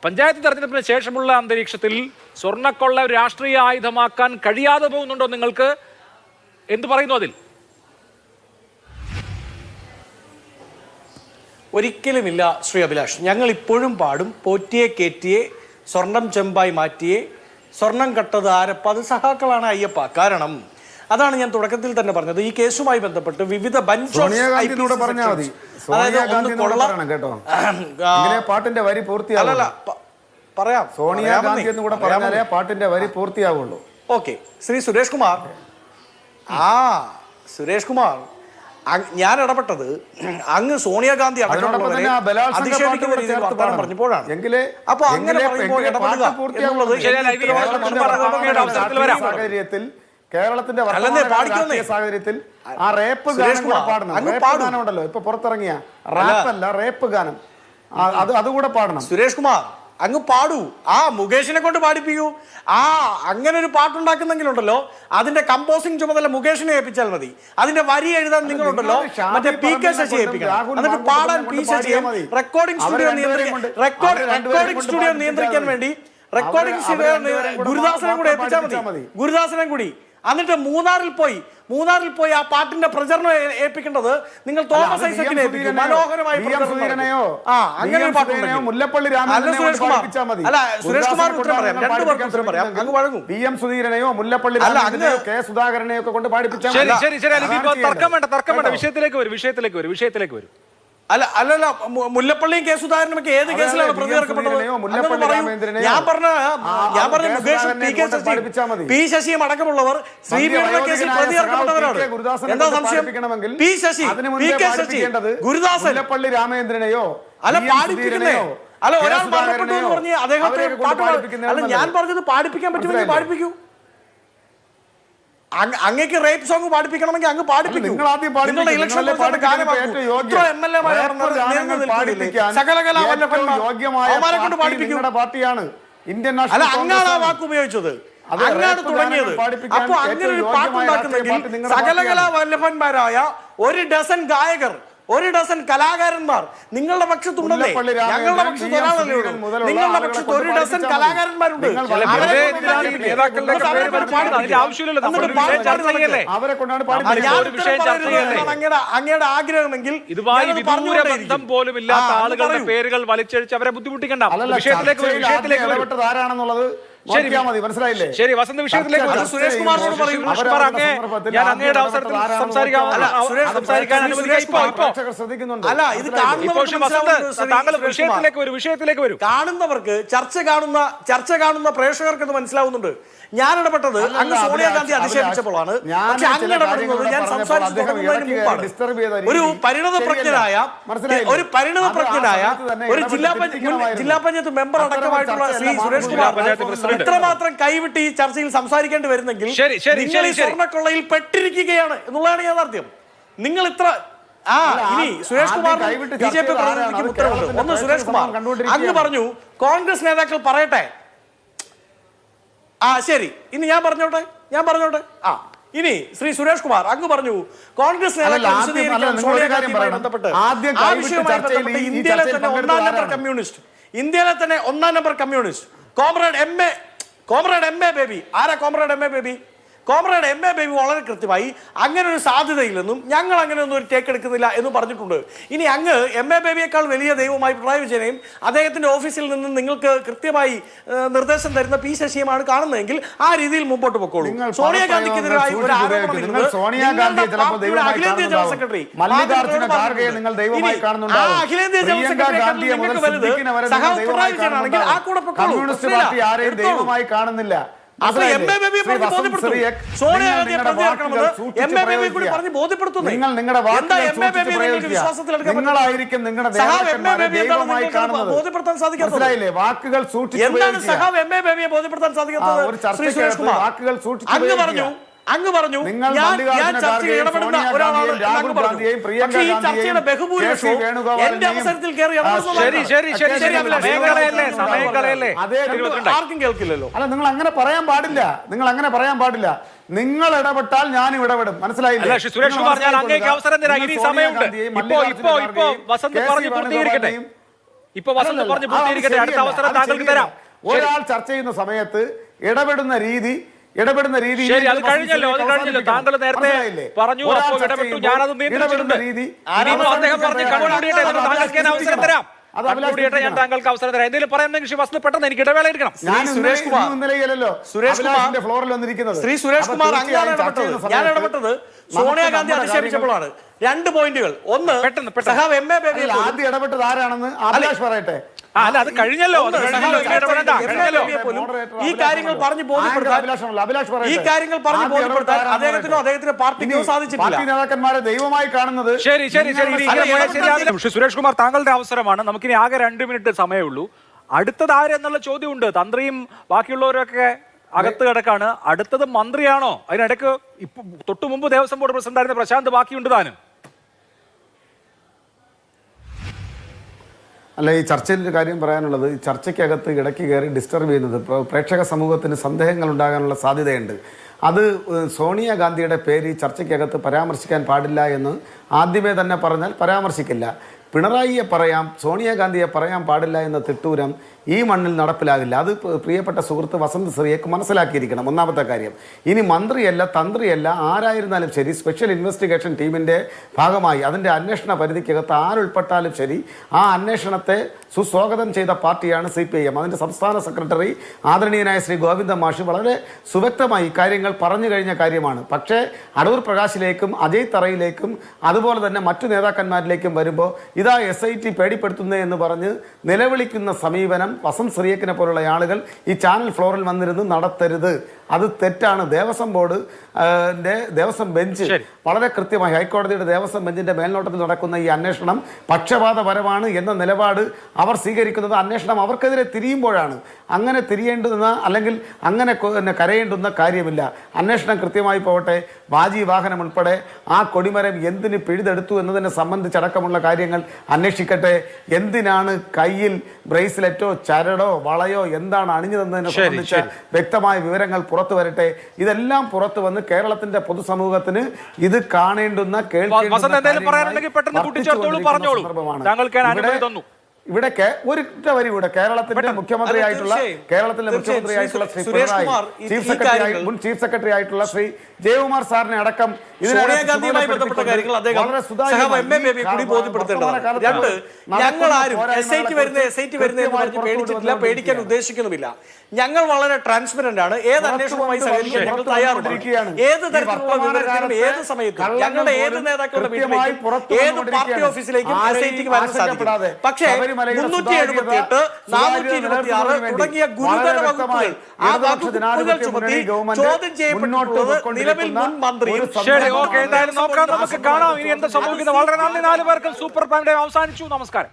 പഞ്ചായത്ത് തെരഞ്ഞെടുപ്പിന് ശേഷമുള്ള അന്തരീക്ഷത്തിൽ സ്വർണ്ണക്കൊള്ള രാഷ്ട്രീയ ആയുധമാക്കാൻ കഴിയാതെ പോകുന്നുണ്ടോ നിങ്ങൾക്ക്? എന്ത് പറയുന്നു അതിൽ? ഒരിക്കലുമില്ല ശ്രീ അഭിലാഷ്. ഞങ്ങൾ ഇപ്പോഴും പാടും പോറ്റിയെ കേറ്റിയെ സ്വർണം ചെമ്പായി മാറ്റിയെ സ്വർണം കട്ടത് ആരപ്പ. അത് സഹാക്കളാണ് അയ്യപ്പ. കാരണം അതാണ് ഞാൻ തുടക്കത്തിൽ തന്നെ പറഞ്ഞത്. ഈ കേസുമായി ബന്ധപ്പെട്ട് വിവിധ പാട്ടിന്റെ വരി പൂർത്തിയാവില്ല. പറയാം, സോണിയാഗാന്ധി എന്ന് കൂടെ പറഞ്ഞാലേ പാട്ടിന്റെ വരി പൂർത്തിയാവുള്ളൂ. ഓക്കെ. ശ്രീ സുരേഷ് കുമാർ, സുരേഷ് കുമാർ, ഞാൻ ഇടപെട്ടത് അങ്ങ് സോണിയാഗാന്ധി അധിക്ഷേപിക്കുന്ന രീതിയിൽ വർത്തമാനം പറഞ്ഞപ്പോഴാണ്. അപ്പൊ അങ്ങനെ പറയുമ്പോൾ ഇടപെടുക എന്നുള്ളത് സാഹചര്യത്തിൽ കേരളത്തിന്റെ സാഹചര്യത്തിൽ ആ റേപ്പ് ഗാനം ഉണ്ടല്ലോ ഇപ്പൊ പുറത്തിറങ്ങിയ റാപ്പല്ല റേപ്പ് ഗാനം, അതുകൂടെ പാടണം. സുരേഷ് കുമാർ അങ്ങ് പാടൂ. ആ മുകേഷിനെ കൊണ്ട് പാടിപ്പിക്കൂ. അങ്ങനെ ഒരു പാട്ടുണ്ടാക്കുന്നെങ്കിലുണ്ടല്ലോ അതിന്റെ കമ്പോസിംഗ് ചുമതല മുകേഷിനെ ഏൽപ്പിച്ചാൽ മതി. അതിന്റെ വരി എഴുതാൻ നിങ്ങളുണ്ടല്ലോ മറ്റേ PK ശശി ഏൽപ്പിക്കണം. എന്നിട്ട് പാടാൻ P ശശിയെ റെക്കോർഡിംഗ് സ്റ്റുഡിയോ നിയന്ത്രിക്കാൻ വേണ്ടി റെക്കോർഡിംഗ് സ്റ്റുഡിയോ ഗുരുദാസനെ കൂടെ ഏൽപ്പിച്ചാൽ മതി. ഗുരുദാസനെ കൂടി. എന്നിട്ട് മൂന്നാറിൽ പോയി ആ പാട്ടിന്റെ പ്രചരണം ഏൽപ്പിക്കേണ്ടത് നിങ്ങൾ തോമസ് ഐസക്കിനെ ഏൽപ്പിക്കും. മനോഹരമായി അങ്ങനെ ഒരു പാട്ടുണ്ടെങ്കിൽ അല്ല സുരേഷ് കുമാർ, അല്ല സുരേഷ് കുമാർ ഉത്തരം പറയാം. 2 പേർക്ക് ഉത്തരം പറയാം. അങ്ങ് വഴങ്ങും. PM സുധീരനെയോ മുല്ലപ്പള്ളി രാമചന്ദ്രനെയോ K സുധാകരനെയോ ഒക്കെ കൊണ്ട് പാടിപ്പിച്ചാൽ തർക്കം വേണ്ട. വിഷയത്തിലേക്ക് വരും. അല്ലല്ല മുല്ലപ്പള്ളിയും K സുധാകരനും ഒക്കെ ഏത് കേസിലാണ് പ്രതി ചേർക്കപ്പെട്ടത്? ഞാൻ പറഞ്ഞ മുകേഷ് P ശശിയും അടക്കമുള്ളവർ CBI കേസിൽ പ്രതി ചേർക്കപ്പെട്ടവരാണ്. എന്താ സംശയം? P ശശി, PK ശശി, ഗുരുദാസൻ, മുല്ലപ്പള്ളി രാമചന്ദ്രനെയോ അല്ല പാടിപ്പിക്കുന്നേ. അല്ല ഒരാൾ മരണപ്പെട്ടു എന്ന് പറഞ്ഞ് അദ്ദേഹത്തെ പാട്ട്. അല്ല ഞാൻ പറഞ്ഞത് പാടിപ്പിക്കാൻ പറ്റുമെങ്കിൽ പാടിപ്പിക്കൂ. അങ്ങേക്ക് റേപ്പ് സോങ് പാടിപ്പിക്കണമെങ്കിൽ അങ്ങ് പാടിപ്പിക്കും. നിങ്ങൾ ആദ്യം പാടിപ്പിക്കും. നിങ്ങളുടെ ഇലക്ഷൻ നിങ്ങളല്ലേ പാടിപ്പിക്കാൻ ഏറ്റവും യോഗ്യം. അവന്മാരെ കൊണ്ട് പാടിപ്പിക്കും. നിങ്ങളുടെ പാർട്ടിയാണ് ഇന്ത്യൻ അല്ല, നാഷണൽ അങ്ങാണ് ആ കോൺഗ്രസ്. വാക്ക് ഉപയോഗിച്ചത്, അതെ, അങ്ങാണ് റേപ്പ് തുടങ്ങിയത്. ഗാനങ്ങൾ പാടിപ്പിക്കാൻ അപ്പൊ അങ്ങനെ ഒരു ഏറ്റവും പാട്ടുണ്ടാക്കുന്നെങ്കിൽ യോഗ്യമായ നിങ്ങളുടെ സകലകലാ പാർട്ടിയാണ്. വല്ലഭന്മാരായ 1 ഡസൻ ഗായകർ, 1 ഡസൻ കലാകാരന്മാർ നിങ്ങളുടെ പക്ഷത്തുണ്ടല്ലേ? മുല്ലപ്പള്ളി രാമചന്ദ്രൻ, ഞങ്ങളുടെ പക്ഷത്ത് ഒരാളല്ലേ ഉള്ളൂ. മുതലുള്ള നിങ്ങളുടെ ആളുകളെ പക്ഷത്ത് കൊണ്ട് 1 ഡസൻ പാടിപ്പിച്ചാൽ കലാകാരന്മാരുണ്ട്. നിങ്ങൾ അവരെ വെറുതെ കൊണ്ട് എന്തിനാണ് പാടിപ്പിക്കുക. നേതാക്കളുടെ എന്നിട്ട് അവരെ പേര് കൊണ്ട് പാടിപ്പിക്കുക. അതിന്റെ ആവശ്യമില്ലല്ലോ. നമ്മൾ എന്നിട്ട് വിഷയം ചർച്ച ചെയ്യല്ലേ? അവരെ കൊണ്ടാണ് ഞാൻ പാടിപ്പിക്കുന്നത്. ഒരു വിഷയം ഉത്തരം ചർച്ച ചെയ്യല്ലേ? പറയരുത്. അങ്ങയുടെ ആഗ്രഹമെങ്കിൽ ഇതുമായി ഞാനത് വിദൂര പറഞ്ഞുകൊണ്ടേയിരിക്കും. ബന്ധം പോലും ഇല്ലാത്ത ആ, ആളുകളുടെ പറയൂ. പേരുകൾ വലിച്ചഴിച്ച് അവരെ ബുദ്ധിമുട്ടിക്കണ്ട. അല്ലല്ല, വിഷയത്തിലേക്ക് വരും, ചർച്ചയിൽ വിഷയത്തിലേക്ക് ആദ്യം വരും. ഇടപെട്ടത് ആരാണെന്നുള്ളത് നോക്കിയാൽ മതി. മനസ്സിലായില്ലേ? ശരി, വസന്ത് വിഷയത്തിലേക്ക് ചർച്ച വരും. അത് സുരേഷ് കുമാറിനോട് പറയൂ. സുരേഷ് കുമാർ, ഞാൻ അങ്ങയുടെ അവസരത്തിൽ സംസാരിക്കാൻ ശ്രദ്ധിക്കുന്നുണ്ട്. അല്ല, ഇത് ഇപ്പോൾ താങ്കൾ വിഷയത്തിലേക്ക് വരും. കാണുന്നവർക്ക് ചർച്ച കാണുന്ന പ്രേക്ഷകർക്ക് ഇത് മനസ്സിലാവുന്നുണ്ട്. ഞാൻ ഇടപെട്ടത് അങ്ങ് സോണിയാഗാന്ധി അധിക്ഷേപിച്ചപ്പോഴാണ്. പക്ഷെ അങ്ങ് ഇടപെടുന്നത് ഞാൻ സംസാരിച്ചു തുടങ്ങുന്നതിന് മുമ്പാണ്. ഒരു പരിണതപ്രജ്ഞനായ ഒരു ജില്ലാ പഞ്ചായത്ത് മെമ്പർ അടക്കമായിട്ടുള്ള ശ്രീ സുരേഷ് കുമാർ ഇത്രമാത്രം കൈവിട്ട് ഈ ചർച്ചയിൽ സംസാരിക്കേണ്ടി വരുന്നെങ്കിൽ നിങ്ങൾ ഈ സ്വർണ്ണക്കൊള്ളയിൽ പെട്ടിരിക്കുകയാണ് എന്നുള്ളതാണ് യാഥാർത്ഥ്യം. നിങ്ങൾ ഇത്ര ഇനി സുരേഷ് കുമാർ BJP പ്രതിനിധിക്ക് ഉത്തരവുണ്ട്. ഒന്ന്, സുരേഷ് കുമാർ അങ്ങ് പറഞ്ഞു കോൺഗ്രസ് നേതാക്കൾ പറയട്ടെ. ശരി, ഇനി ഞാൻ പറഞ്ഞോട്ടെ. ഇനി ശ്രീ സുരേഷ് കുമാർ അങ്ങ് പറഞ്ഞു കോൺഗ്രസ് നേതാക്കൾ വിശദീകരിക്കാൻ സോണിയാഗാന്ധിയുമായി ബന്ധപ്പെട്ട് ആ വിഷയവുമായി ബന്ധപ്പെട്ട് ഇന്ത്യയിലെ തന്നെ 1-ാം number communist comrade M A Baby. ആരാ comrade M A Baby? Comrade M A Baby വളരെ കൃത്യമായി അങ്ങനെ ഒരു സാധ്യതയില്ലെന്നും ഞങ്ങൾ അങ്ങനെ ഒന്നും ഒരു ടേക്ക് എടുക്കുന്നില്ല എന്ന് പറഞ്ഞിട്ടുണ്ട്. ഇനി അങ്ങ് എം എ ബേബിയേക്കാൾ വലിയ ദൈവമായി പിണറായി വിജയനെയും അദ്ദേഹത്തിന്റെ ഓഫീസിൽ നിന്ന് നിങ്ങൾക്ക് കൃത്യമായി നിർദ്ദേശം തരുന്ന പി ശശിയുമാണ് കാണുന്നതെങ്കിൽ ആ രീതിയിൽ മുമ്പോട്ട് പൊക്കോളൂ. സോണിയാഗാന്ധിക്കെതിരായി ഒരു ആരോപണം അഖിലേന്ത്യാ ജനറൽ സെക്രട്ടറി അഖിലേന്ത്യാ ജനറൽ സെക്രട്ടറി നിങ്ങൾക്ക് വലുത് സഹാവ് പിണറായി വിജയനാണെങ്കിൽ ആ കൂടെ പൊക്കോളൂ. കാണുന്നില്ല. നിങ്ങളായിരിക്കും നിങ്ങളുടെ ദൈവമായി കാണുന്നത്. മനസ്സിലായില്ലേ? വാക്കുകൾ വാക്കുകൾ സൂക്ഷിച്ചു. അങ്ങ് പറഞ്ഞു ഞാൻ ചർച്ചയിൽ ഇടപെടുന്ന ഒരാളാണ്. ചർച്ചയുടെ ബഹുഭൂരിപക്ഷവും എന്റെ അവസരത്തിൽ കയറി ആർക്കും കേൾക്കില്ലല്ലോ. അല്ല, നിങ്ങൾ അങ്ങനെ പറയാൻ പാടില്ല. നിങ്ങൾ ഇടപെട്ടാൽ ഞാൻ ഇടപെടും. മനസ്സിലായില്ലേ? സുരേഷ് കുമാർ, ഞാൻ അങ്ങേക്ക് അവസരം തരാം. ഇനി സമയമുണ്ട്. ഇപ്പോ വസന്ത് പറഞ്ഞു പൂർത്തീകരിക്കട്ടെ. അടുത്ത അവസരം താങ്കൾക്ക് തരാം. ഒരാൾ ചർച്ച ചെയ്യുന്ന സമയത്ത് ഇടപെടുന്ന രീതി ശരി, അത് കഴിഞ്ഞല്ലോ. താങ്കൾ നേരത്തെ പറഞ്ഞു, അപ്പോൾ ഇടപെട്ടു, ഞാനത് നിയന്ത്രിച്ചിട്ടുണ്ട്. അദ്ദേഹം പറഞ്ഞ് കൺക്ലൂഡിയട്ടെ, താങ്കൾക്ക് ഞാൻ അവസരം തരാം. ഞാൻ താങ്കൾക്ക് അവസരം തരാം. എന്തെങ്കിലും പറയാൻ വസ്തു പെട്ടെന്ന് എനിക്ക് ഇടവേള എടുക്കണം. സുരേഷ് കുമാർ ഫ്ലോറിൽ വന്നിരിക്കുന്നത് ശ്രീ സുരേഷ് കുമാർ അങ്ങനെയാണ് ഇടപെട്ടത്. ഞാൻ ഇടപെട്ടത് സോണിയാഗാന്ധി അധിക്ഷേപിച്ചപ്പോഴാണ്. 2 പോയിന്റുകൾ. ഒന്ന്, സഹാവ് എം എ ബേബി ആദ്യം ഇടപെട്ടത് ആരാണെന്ന് അഭിലാഷ് പറയട്ടെ. അല്ല, അത് കഴിഞ്ഞല്ലോ. ഈ കാര്യങ്ങൾ പറഞ്ഞു ബോധ്യപ്പെടുത്താൻ അദ്ദേഹത്തിനോ അദ്ദേഹത്തിന്റെ പാർട്ടിക്കോ സാധിച്ചിട്ടില്ല. നേതാക്കന്മാരെ ദൈവമായി കാണുന്നത്. ശരി. സുരേഷ് കുമാർ, താങ്കളുടെ അവസരമാണ്. നമുക്കിനി ആകെ 2 മിനിറ്റ് സമയമുള്ളൂ. അടുത്തത് ആരെന്നുള്ള ചോദ്യമുണ്ട്. തന്ത്രിയും ബാക്കിയുള്ളവരൊക്കെ അകത്ത് കിടക്കാണ്. അടുത്തത് മന്ത്രിയാണോ? അതിനിടയ്ക്ക് തൊട്ടു മുമ്പ് ദേവസ്വം ബോർഡ് പ്രസിഡന്റ് ആയിരുന്ന പ്രശാന്ത് ബാക്കിയുണ്ട് താനും. അല്ല, ഈ ചർച്ചയിലൊരു കാര്യം പറയാനുള്ളത്, ഈ ചർച്ചയ്ക്കകത്ത് ഇടയ്ക്ക് കയറി ഡിസ്റ്റർബ് ചെയ്യുന്നത് പ്രേക്ഷക സമൂഹത്തിന് സന്ദേഹങ്ങൾ ഉണ്ടാകാനുള്ള സാധ്യതയുണ്ട്. അത് സോണിയാഗാന്ധിയുടെ പേര് ഈ ചർച്ചയ്ക്കകത്ത് പരാമർശിക്കാൻ പാടില്ല എന്ന് ആദ്യമേ തന്നെ പറഞ്ഞാൽ പരാമർശിക്കില്ല. പിണറായിയെ പറയാം, സോണിയാഗാന്ധിയെ പറയാൻ പാടില്ല എന്ന തിട്ടൂരം ഈ മണ്ണിൽ നടപ്പിലാകില്ല. അത് പ്രിയപ്പെട്ട സുഹൃത്ത് വസന്ത് ശ്രീയേക്ക് മനസ്സിലാക്കിയിരിക്കണം. ഒന്നാമത്തെ കാര്യം. ഇനി മന്ത്രിയല്ല, തന്ത്രിയല്ല, ആരായിരുന്നാലും ശരി, സ്പെഷ്യൽ ഇൻവെസ്റ്റിഗേഷൻ ടീമിൻ്റെ ഭാഗമായി അതിൻ്റെ അന്വേഷണ പരിധിക്കകത്ത് ആരുൾപ്പെട്ടാലും ശരി, ആ അന്വേഷണത്തെ സുസ്വാഗതം ചെയ്ത പാർട്ടിയാണ് CPIM. അതിൻ്റെ സംസ്ഥാന സെക്രട്ടറി ആദരണീയനായ ശ്രീ ഗോവിന്ദ മാഷ് വളരെ സുവ്യക്തമായി കാര്യങ്ങൾ പറഞ്ഞു കഴിഞ്ഞ കാര്യമാണ്. പക്ഷേ അടൂർ പ്രകാശിലേക്കും അജയ് തറയിലേക്കും അതുപോലെ തന്നെ മറ്റു നേതാക്കന്മാരിലേക്കും വരുമ്പോൾ ഇതാ SIT പേടിപ്പെടുത്തുന്നത് എന്ന് പറഞ്ഞ് നിലവിളിക്കുന്ന സമീപനം വസന്ത് ശ്രീയക്കിനെ പോലുള്ള ആളുകൾ ഈ ചാനൽ ഫ്ലോറിൽ വന്നിരുന്ന് നടത്തരുത്. അത് തെറ്റാണ്. ദേവസ്വം ബോർഡ് ദേവസ്വം ബെഞ്ച് വളരെ കൃത്യമായി ഹൈക്കോടതിയുടെ ദേവസ്വം ബെഞ്ചിന്റെ മേൽനോട്ടത്തിൽ നടക്കുന്ന ഈ അന്വേഷണം പക്ഷപാതപരമാണ് എന്ന നിലപാട് അവർ സ്വീകരിക്കുന്നത് അന്വേഷണം അവർക്കെതിരെ തിരിയുമ്പോഴാണ്. അങ്ങനെ തിരിയേണ്ടുന്ന അല്ലെങ്കിൽ അങ്ങനെ കരയേണ്ടുന്ന കാര്യമില്ല. അന്വേഷണം കൃത്യമായി പോകട്ടെ. വാജി വാഹനം ഉൾപ്പെടെ ആ കൊടിമരം എന്തിന് പിഴുതെടുത്തു എന്നതിനെ സംബന്ധിച്ചടക്കമുള്ള കാര്യങ്ങൾ അന്വേഷിക്കട്ടെ. എന്തിനാണ് കയ്യിൽ ബ്രേസ്ലെറ്റോ ചരടോ വളയോ എന്താണ് അണിഞ്ഞതെന്നതിനെ സംബന്ധിച്ച വ്യക്തമായ വിവരങ്ങൾ പുറത്തു വരട്ടെ. ഇതെല്ലാം പുറത്തു വന്ന് കേരളത്തിന്റെ പൊതുസമൂഹത്തിന് ഇത് കാണേണ്ടുന്ന ഇവിടെ ഒരിട്ട വരി കൂടെ കേരളത്തിന്റെ മുഖ്യമന്ത്രിയായിട്ടുള്ള ശ്രീ പിണറായി മുൻ ചീഫ് സെക്രട്ടറി ആയിട്ടുള്ള ശ്രീ ജയകുമാർ സാറിനെ അടക്കം സോണിയാഗാന്ധിയുമായി ബന്ധപ്പെട്ട കാര്യങ്ങൾ അദ്ദേഹം ബോധ്യപ്പെടുത്തേണ്ടതാണ്. രണ്ട്, ഞങ്ങളാരും SIT വരുന്ന എന്ന് പറഞ്ഞ് പേടിച്ചിട്ടില്ല, പേടിക്കാൻ ഉദ്ദേശിക്കുന്നുമില്ല. ഞങ്ങൾ വളരെ ട്രാൻസ്പെറന്റ് ആണ്. ഏത് അന്വേഷണവുമായി സഹകരിക്കാൻ ഞങ്ങൾ തയ്യാറാണ്. ഏത് തരത്തിലുള്ള വിവരത്തിനും ഏത് സമയത്തും ഞങ്ങളുടെ ഏത് നേതാക്കളുടെ വീട്ടിലേക്കും ഏത് പാർട്ടി ഓഫീസിലേക്കും SITക്ക് വരാൻ സാധിക്കും. പക്ഷേ 378, 426 തുടങ്ങിയ ഗുരുതര വകുപ്പുകൾ, ആ വകുപ്പുകൾ ചുമത്തി ചോദ്യം ചെയ്യപ്പെട്ടിട്ടുള്ളത് നിലവിൽ മുൻ മന്ത്രിയും. ശരി, ഓക്കെ, എന്തായാലും നോക്കാം, നമുക്ക് കാണാം ഇനി എന്താ സംഭവിക്കുന്നത്. വളരെ നന്ദി 4 പേർക്കും. സൂപ്പർ പ്രൈം ടൈം അവസാനിച്ചു. നമസ്കാരം.